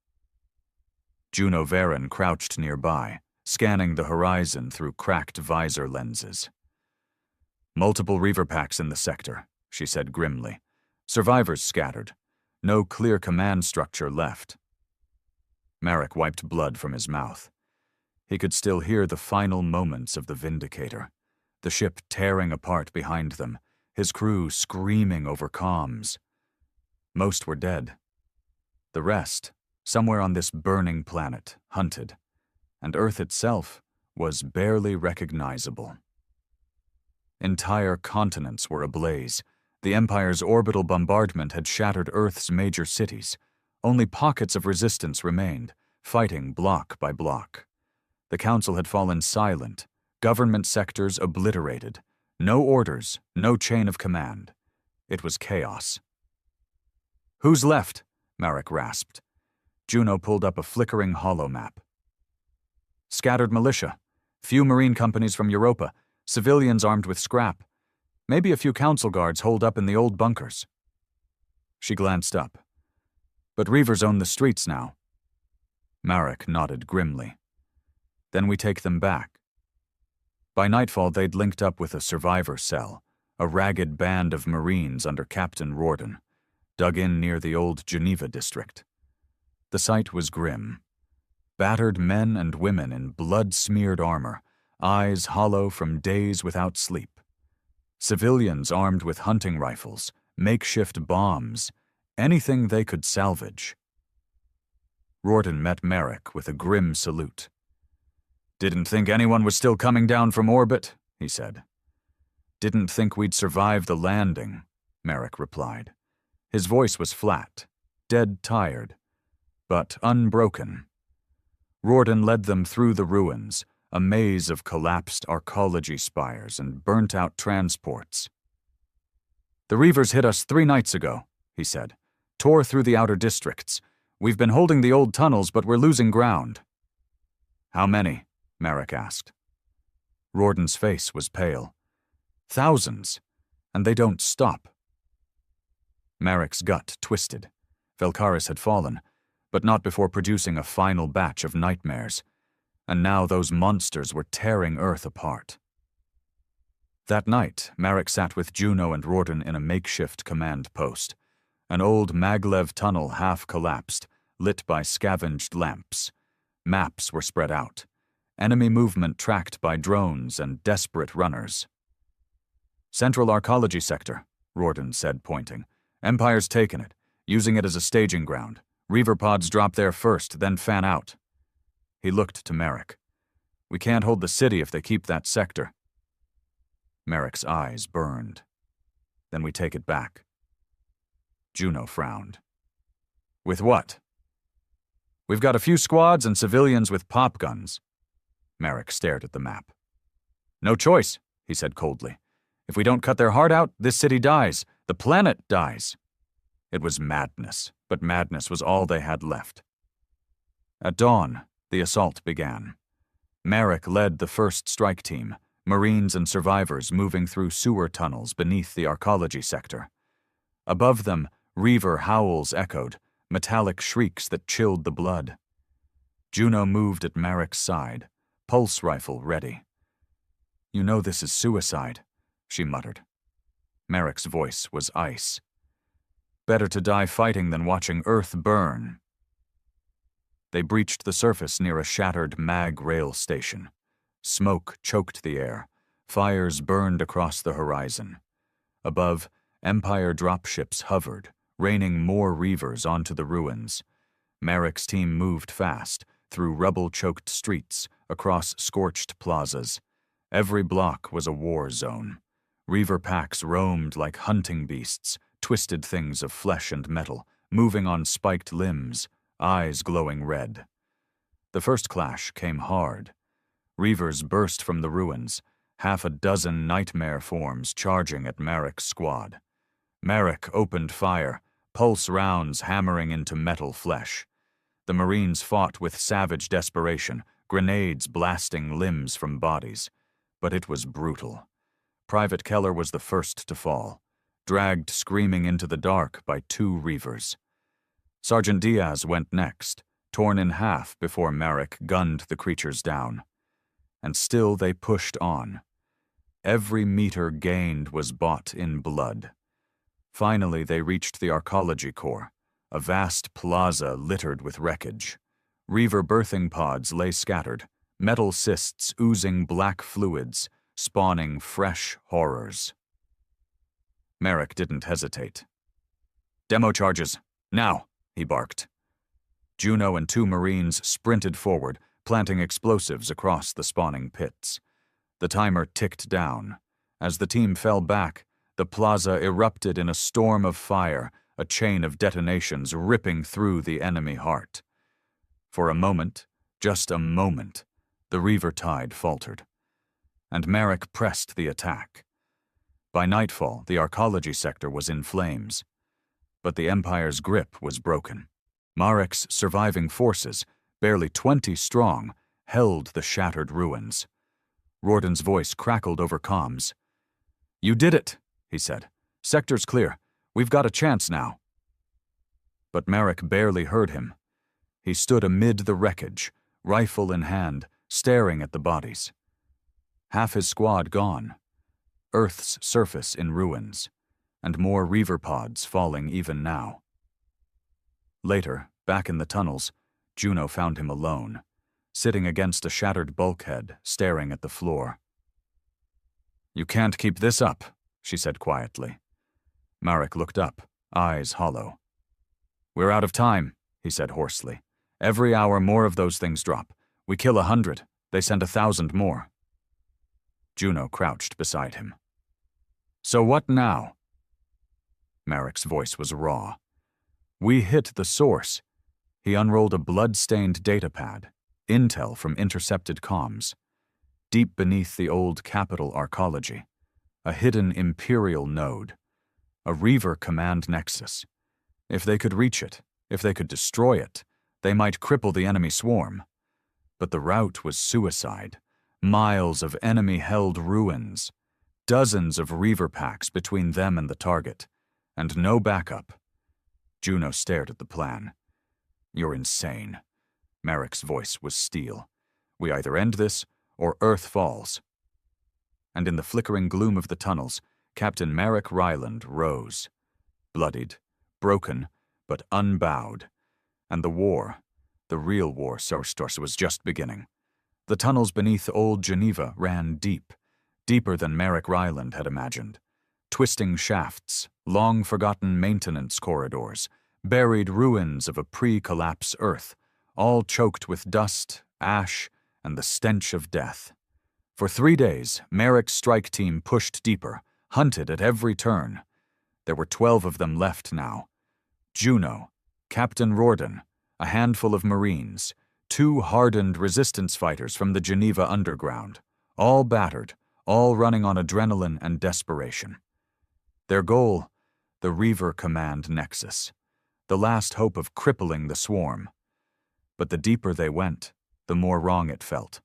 Juno Varen crouched nearby, scanning the horizon through cracked visor lenses. "Multiple reaver packs in the sector," she said grimly. "Survivors scattered. No clear command structure left." Merrick wiped blood from his mouth. He could still hear the final moments of the Vindicator, the ship tearing apart behind them, his crew screaming over comms. Most were dead. The rest, somewhere on this burning planet, hunted, and Earth itself was barely recognizable. Entire continents were ablaze. The Empire's orbital bombardment had shattered Earth's major cities. Only pockets of resistance remained, fighting block by block. The Council had fallen silent, government sectors obliterated. No orders, no chain of command. It was chaos. "Who's left?" Marek rasped. Juno pulled up a flickering holomap. "Scattered militia. Few marine companies from Europa. Civilians armed with scrap. Maybe a few council guards holed up in the old bunkers." She glanced up. "But Reavers own the streets now." Marek nodded grimly. "Then we take them back." By nightfall, they'd linked up with a survivor cell, a ragged band of Marines under Captain Rorden, dug in near the old Geneva district. The sight was grim. Battered men and women in blood-smeared armor, eyes hollow from days without sleep. Civilians armed with hunting rifles, makeshift bombs, anything they could salvage. Riordan met Merrick with a grim salute. "Didn't think anyone was still coming down from orbit," he said. "Didn't think we'd survive the landing," Merrick replied. His voice was flat, dead tired, but unbroken. Riordan led them through the ruins, a maze of collapsed arcology spires and burnt-out transports. "The Reavers hit us 3 nights ago," he said. "Tore through the outer districts. We've been holding the old tunnels, but we're losing ground." "How many?" Merrick asked. Riordan's face was pale. "Thousands, and they don't stop." Merrick's gut twisted. Velkaris had fallen, but not before producing a final batch of nightmares, and now those monsters were tearing Earth apart. That night, Merrick sat with Juno and Riordan in a makeshift command post. An old maglev tunnel half-collapsed, lit by scavenged lamps. Maps were spread out. Enemy movement tracked by drones and desperate runners. "Central Arcology Sector," Riordan said, pointing. "Empire's taken it, using it as a staging ground. Reaver pods drop there first, then fan out." He looked to Merrick. "We can't hold the city if they keep that sector." Merrick's eyes burned. "Then we take it back." Juno frowned. "With what?" "We've got a few squads and civilians with pop guns." Merrick stared at the map. "No choice," he said coldly. "If we don't cut their heart out, this city dies. The planet dies." It was madness, but madness was all they had left. At dawn, the assault began. Merrick led the first strike team, Marines and survivors moving through sewer tunnels beneath the arcology sector. Above them, Reaver howls echoed, metallic shrieks that chilled the blood. Juno moved at Merrick's side, pulse rifle ready. "You know this is suicide," she muttered. Merrick's voice was ice. "Better to die fighting than watching Earth burn." They breached the surface near a shattered mag rail station. Smoke choked the air. Fires burned across the horizon. Above, Empire dropships hovered, raining more Reavers onto the ruins. Merrick's team moved fast, through rubble-choked streets, across scorched plazas. Every block was a war zone. Reaver packs roamed like hunting beasts, twisted things of flesh and metal, moving on spiked limbs, eyes glowing red. The first clash came hard. Reavers burst from the ruins, 6 nightmare forms charging at Merrick's squad. Merrick opened fire, pulse rounds hammering into metal flesh. The Marines fought with savage desperation, grenades blasting limbs from bodies. But it was brutal. Private Keller was the first to fall, dragged screaming into the dark by 2 Reavers. Sergeant Diaz went next, torn in half before Merrick gunned the creatures down. And still they pushed on. Every meter gained was bought in blood. Finally, they reached the arcology core, a vast plaza littered with wreckage. Reaver birthing pods lay scattered, metal cysts oozing black fluids, spawning fresh horrors. Merrick didn't hesitate. "Demo charges, now," he barked. Juno and 2 Marines sprinted forward, planting explosives across the spawning pits. The timer ticked down. As the team fell back, the plaza erupted in a storm of fire, a chain of detonations ripping through the enemy heart. For a moment, just a moment, the Reaver tide faltered. And Merrick pressed the attack. By nightfall, the arcology sector was in flames. But the Empire's grip was broken. Marek's surviving forces, barely 20 strong, held the shattered ruins. Riordan's voice crackled over comms. "You did it," he said. "Sector's clear. We've got a chance now." But Merrick barely heard him. He stood amid the wreckage, rifle in hand, staring at the bodies. Half his squad gone. Earth's surface in ruins, and more Reaver pods falling even now. Later, back in the tunnels, Juno found him alone, sitting against a shattered bulkhead, staring at the floor. "You can't keep this up," she said quietly. Marek looked up, eyes hollow. "We're out of time," he said hoarsely. "Every hour more of those things drop. We kill 100, they send 1,000 more." Juno crouched beside him. "So what now?" Marek's voice was raw. "We hit the source." He unrolled a blood-stained datapad, intel from intercepted comms. Deep beneath the old capital arcology, a hidden Imperial node, a Reaver command nexus. If they could reach it, if they could destroy it, they might cripple the enemy swarm. But the route was suicide, miles of enemy-held ruins, dozens of Reaver packs between them and the target, and no backup. Juno stared at the plan. "You're insane." Marek's voice was steel. "We either end this, or Earth falls." And in the flickering gloom of the tunnels, Captain Marek Ryland rose, bloodied, broken, but unbowed. And the war, the real war, Starstories, was just beginning. The tunnels beneath old Geneva ran deep, deeper than Marek Ryland had imagined. Twisting shafts, long-forgotten maintenance corridors, buried ruins of a pre-collapse Earth, all choked with dust, ash, and the stench of death. For 3 days, Marek's strike team pushed deeper, hunted at every turn. There were 12 of them left now. Juno, Captain Rorden, a handful of Marines, 2 hardened resistance fighters from the Geneva underground, all battered, all running on adrenaline and desperation. Their goal, the Reaver Command Nexus, the last hope of crippling the swarm. But the deeper they went, the more wrong it felt.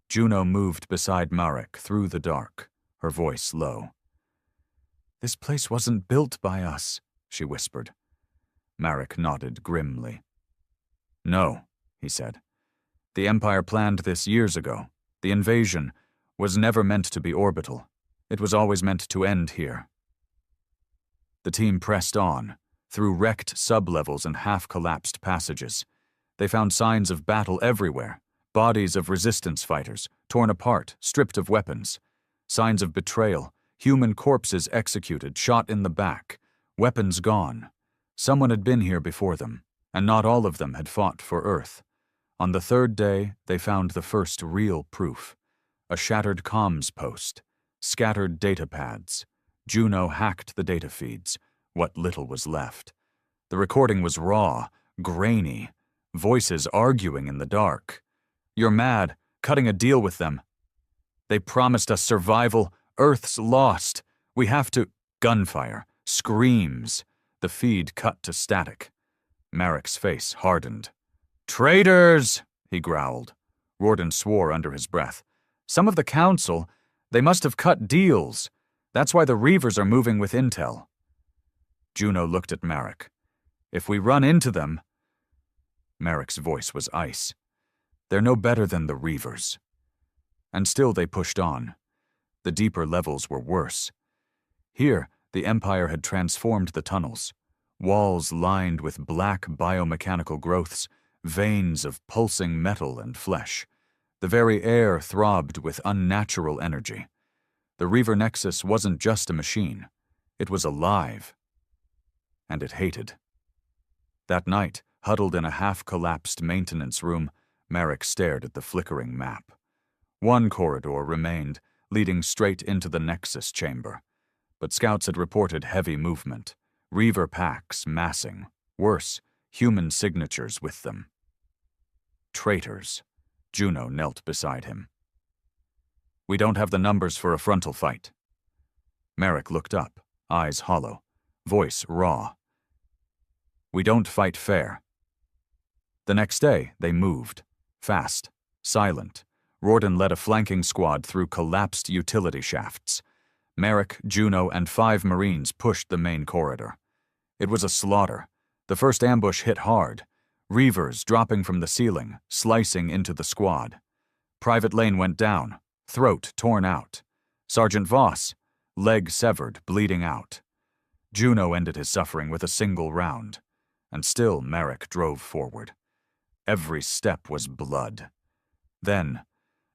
Juno moved beside Marek through the dark, her voice low. "This place wasn't built by us," she whispered. Marek nodded grimly. "No," he said. "The Empire planned this years ago. The invasion was never meant to be orbital. It was always meant to end here." The team pressed on, through wrecked sublevels and half-collapsed passages. They found signs of battle everywhere, bodies of resistance fighters, torn apart, stripped of weapons. Signs of betrayal, human corpses executed, shot in the back, weapons gone. Someone had been here before them, and not all of them had fought for Earth. On the 3rd day, they found the first real proof. A shattered comms post, scattered datapads. Juno hacked the data feeds, what little was left. The recording was raw, grainy, voices arguing in the dark. "You're mad, cutting a deal with them. They promised us survival, Earth's lost. We have to—" Gunfire, screams. The feed cut to static. Marek's face hardened. "Traitors!" he growled. Rorden swore under his breath. "Some of the Council, they must have cut deals. That's why the Reavers are moving with intel." Juno looked at Marek. "If we run into them—" Marek's voice was ice. "They're no better than the Reavers." And still they pushed on. The deeper levels were worse. Here, the Empire had transformed the tunnels. Walls lined with black biomechanical growths, veins of pulsing metal and flesh. The very air throbbed with unnatural energy. The Reaver Nexus wasn't just a machine. It was alive. And it hated. That night, huddled in a half-collapsed maintenance room, Marek stared at the flickering map. One corridor remained, leading straight into the Nexus chamber. But scouts had reported heavy movement, Reaver packs massing, worse, human signatures with them. Traitors. Juno knelt beside him. "We don't have the numbers for a frontal fight." Marek looked up, eyes hollow, voice raw. "We don't fight fair." The next day, they moved. Fast, silent. Rorden led a flanking squad through collapsed utility shafts. Marek, Juno, and 5 Marines pushed the main corridor. It was a slaughter. The first ambush hit hard. Reavers dropping from the ceiling, slicing into the squad. Private Lane went down, throat torn out. Sergeant Voss, leg severed, bleeding out. Juno ended his suffering with a single round. And still Marek drove forward. Every step was blood. Then,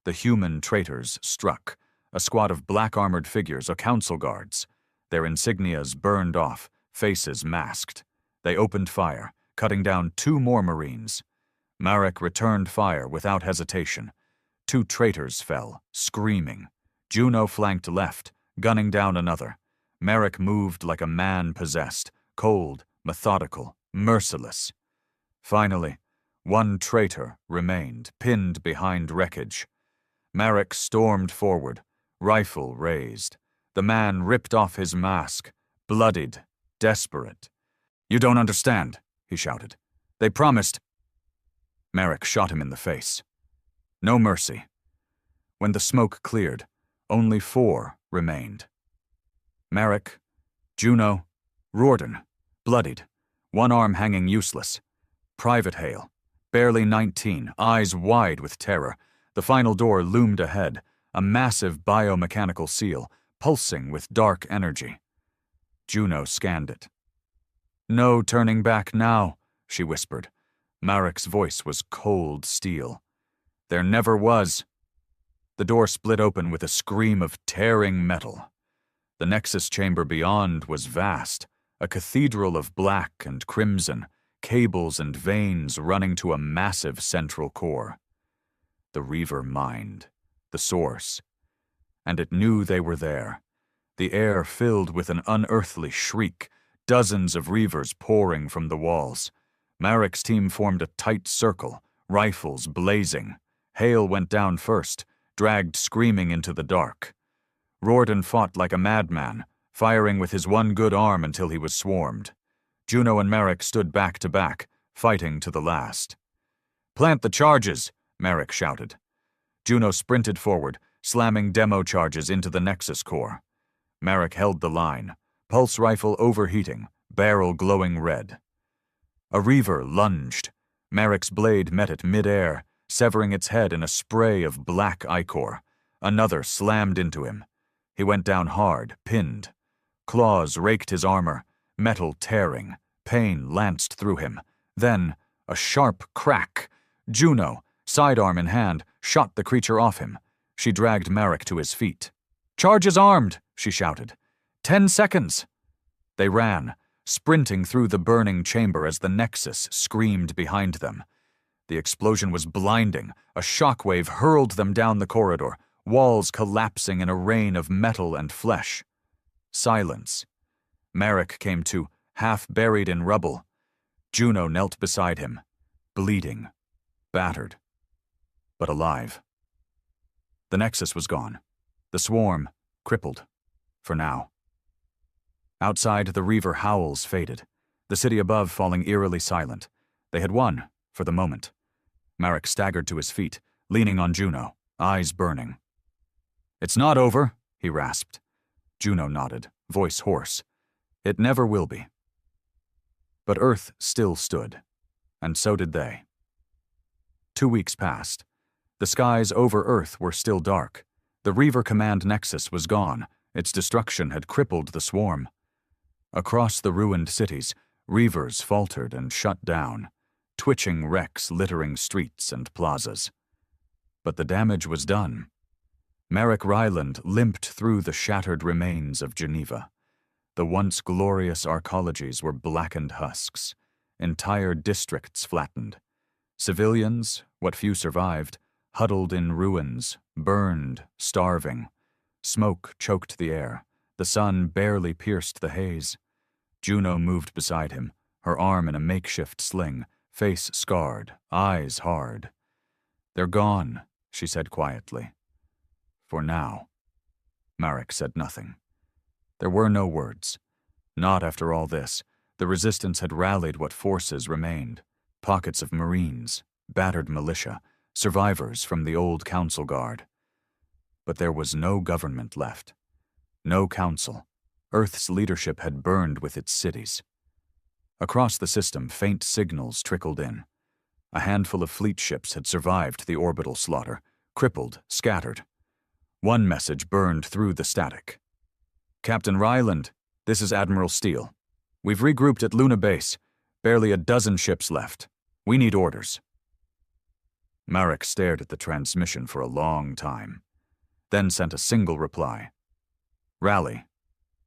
the human traitors struck, a squad of black-armored figures or council guards. Their insignias burned off, faces masked. They opened fire, cutting down 2 more Marines. Marek returned fire without hesitation. 2 traitors fell, screaming. Juno flanked left, gunning down another. Marek moved like a man possessed, cold, methodical, merciless. Finally, 1 traitor remained, pinned behind wreckage. Marek stormed forward, rifle raised. The man ripped off his mask, bloodied, desperate. "You don't understand," he shouted. "They promised—" Marek shot him in the face. No mercy. When the smoke cleared, only 4 remained. Marek, Juno, Riordan, bloodied, one arm hanging useless. Private Hale, barely 19, eyes wide with terror. The final door loomed ahead, a massive biomechanical seal, pulsing with dark energy. Juno scanned it. "No turning back now," she whispered. Marek's voice was cold steel. "There never was." The door split open with a scream of tearing metal. The Nexus chamber beyond was vast, a cathedral of black and crimson, cables and veins running to a massive central core. The Reaver mined, the source. And it knew they were there. The air filled with an unearthly shriek, dozens of Reavers pouring from the walls. Marek's team formed a tight circle, rifles blazing. Hale went down first, dragged screaming into the dark. Riordan fought like a madman, firing with his one good arm until he was swarmed. Juno and Marek stood back to back, fighting to the last. "Plant the charges!" Marek shouted. Juno sprinted forward, slamming demo charges into the Nexus core. Marek held the line, pulse rifle overheating, barrel glowing red. A Reaver lunged. Marek's blade met it mid-air, severing its head in a spray of black ichor. Another slammed into him. He went down hard, pinned. Claws raked his armor, metal tearing. Pain lanced through him. Then, a sharp crack. Juno, sidearm in hand, shot the creature off him. She dragged Marek to his feet. "Charges armed!" she shouted. 10 seconds! They ran, sprinting through the burning chamber as the Nexus screamed behind them. The explosion was blinding. A shockwave hurled them down the corridor, walls collapsing in a rain of metal and flesh. Silence. Marek came to, half buried in rubble. Juno knelt beside him, bleeding, battered, but alive. The Nexus was gone. The swarm, crippled, for now. Outside, the Reaver howls faded, the city above falling eerily silent. They had won, for the moment. Marek staggered to his feet, leaning on Juno, eyes burning. "It's not over," he rasped. Juno nodded, voice hoarse. "It never will be." But Earth still stood, and so did they. 2 weeks passed. The skies over Earth were still dark. The Reaver Command Nexus was gone. Its destruction had crippled the swarm. Across the ruined cities, Reavers faltered and shut down, twitching wrecks littering streets and plazas. But the damage was done. Marek Ryland limped through the shattered remains of Geneva. The once glorious arcologies were blackened husks, entire districts flattened. Civilians, what few survived, huddled in ruins, burned, starving. Smoke choked the air. The sun barely pierced the haze. Juno moved beside him, her arm in a makeshift sling, face scarred, eyes hard. "They're gone," she said quietly. "For now." Marek said nothing. There were no words. Not after all this. The resistance had rallied what forces remained. Pockets of Marines, battered militia, survivors from the old council guard. But there was no government left. No council. Earth's leadership had burned with its cities. Across the system, faint signals trickled in. A handful of fleet ships had survived the orbital slaughter, crippled, scattered. One message burned through the static. "Captain Ryland, this is Admiral Steele. We've regrouped at Luna Base. Barely a dozen ships left. We need orders." Marek stared at the transmission for a long time. then sent a single reply. Rally.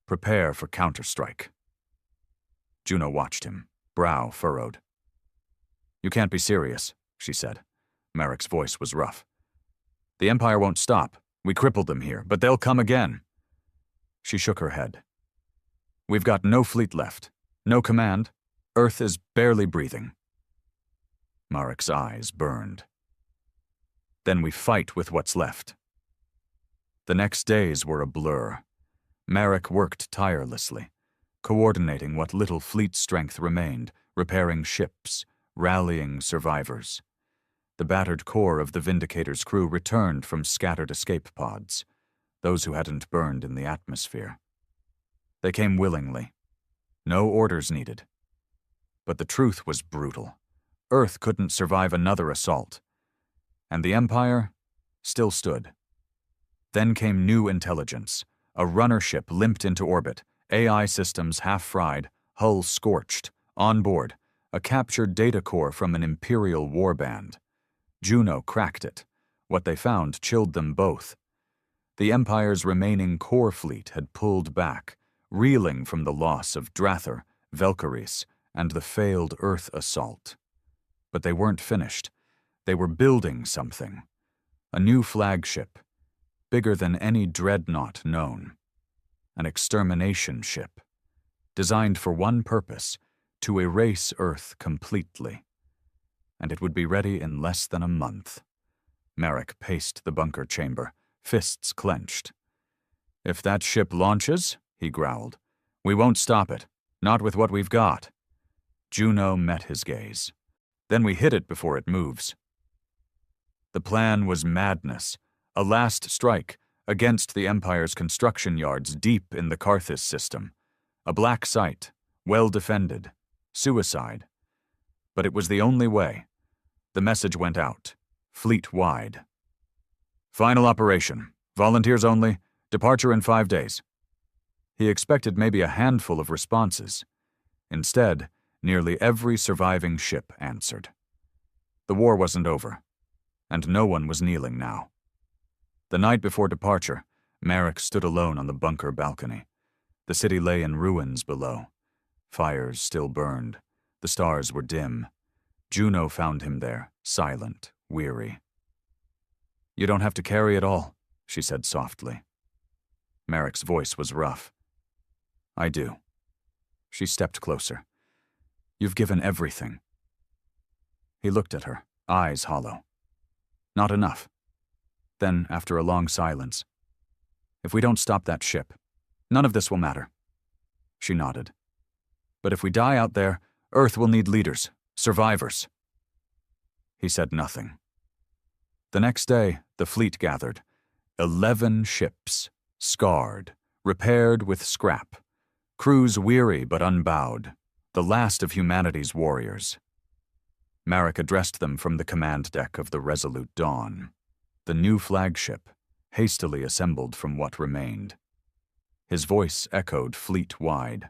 Prepare for counterstrike. Juno watched him, brow furrowed. You can't be serious, she said. Merrick's voice was rough. The Empire won't stop. We crippled them here, but they'll come again. She shook her head. We've got no fleet left, no command. Earth is barely breathing. Merrick's eyes burned. Then we fight with what's left. The next days were a blur. Merrick worked tirelessly, coordinating what little fleet strength remained, repairing ships, rallying survivors. The battered core of the Vindicator's crew returned from scattered escape pods, those who hadn't burned in the atmosphere. They came willingly. No orders needed. But the truth was brutal. Earth couldn't survive another assault. And the Empire still stood. Then came new intelligence. A runner ship limped into orbit, AI systems half-fried, hull scorched. On board, a captured data core from an Imperial warband. Juno cracked it. What they found chilled them both. The Empire's remaining core fleet had pulled back, reeling from the loss of Drather, Valkyries, and the failed Earth assault. But they weren't finished. They were building something. A new flagship, bigger than any dreadnought known. An extermination ship, designed for one purpose, to erase Earth completely. And it would be ready in less than a month. Merrick paced the bunker chamber, fists clenched. If that ship launches, he growled, we won't stop it, not with what we've got. Juno met his gaze. Then we hit it before it moves. The plan was madness, a last strike against the Empire's construction yards deep in the Karthus system. A black site, well defended, suicide. But it was the only way. The message went out, fleet-wide. Final operation, volunteers only, departure in 5 days. He expected maybe a handful of responses. Instead, nearly every surviving ship answered. The war wasn't over, and no one was kneeling now. The night before departure, Merrick stood alone on the bunker balcony. The city lay in ruins below. Fires still burned. The stars were dim. Juno found him there, silent, weary. You don't have to carry it all, she said softly. Merrick's voice was rough. I do. She stepped closer. You've given everything. He looked at her, eyes hollow. Not enough. Then, after a long silence, if we don't stop that ship, none of this will matter. She nodded. But if we die out there, Earth will need leaders, survivors. He said nothing. The next day, the fleet gathered. 11 ships, scarred, repaired with scrap. Crews weary but unbowed, the last of humanity's warriors. Merrick addressed them from the command deck of the Resolute Dawn, the new flagship, hastily assembled from what remained. His voice echoed fleet-wide.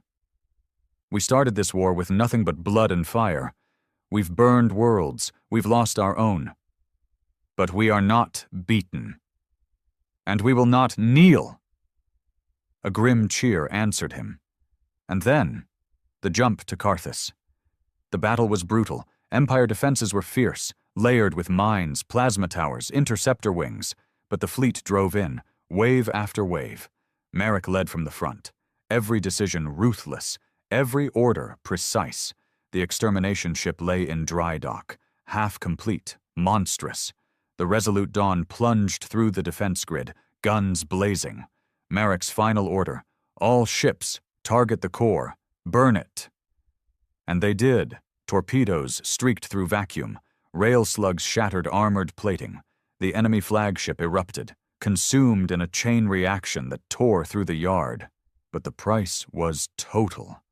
We started this war with nothing but blood and fire. We've burned worlds, we've lost our own. But we are not beaten. And we will not kneel. A grim cheer answered him. And then, the jump to Karthus. The battle was brutal. Empire defenses were fierce, layered with mines, plasma towers, interceptor wings. But the fleet drove in, wave after wave. Merrick led from the front. Every decision ruthless, every order precise. The extermination ship lay in dry dock, half complete, monstrous. The Resolute Dawn plunged through the defense grid, guns blazing. Merrick's final order, all ships, target the core, burn it. And they did. Torpedoes streaked through vacuum. Rail slugs shattered armored plating. The enemy flagship erupted, consumed in a chain reaction that tore through the yard. But the price was total.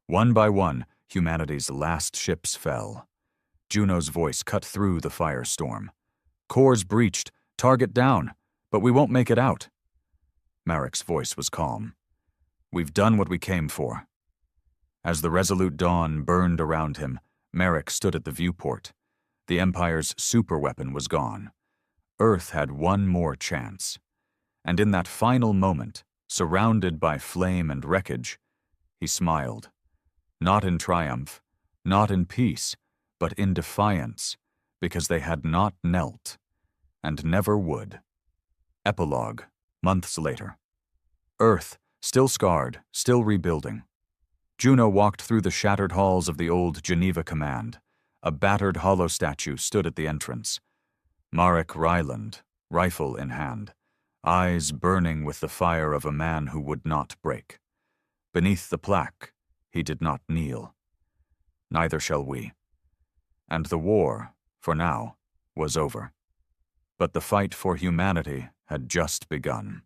One by one, humanity's last ships fell. Juno's voice cut through the firestorm. Cores breached, target down, but we won't make it out. Merrick's voice was calm. We've done what we came for. As the Resolute Dawn burned around him, Merrick stood at the viewport. The Empire's superweapon was gone. Earth had one more chance. And in that final moment, surrounded by flame and wreckage, he smiled, not in triumph, not in peace, but in defiance, because they had not knelt, and never would. Epilogue, months later. Earth, still scarred, still rebuilding. Juno walked through the shattered halls of the old Geneva Command. A battered hollow statue stood at the entrance. Marek Ryland, rifle in hand, eyes burning with the fire of a man who would not break. Beneath the plaque, he did not kneel. Neither shall we. And the war, for now, was over. But the fight for humanity had just begun.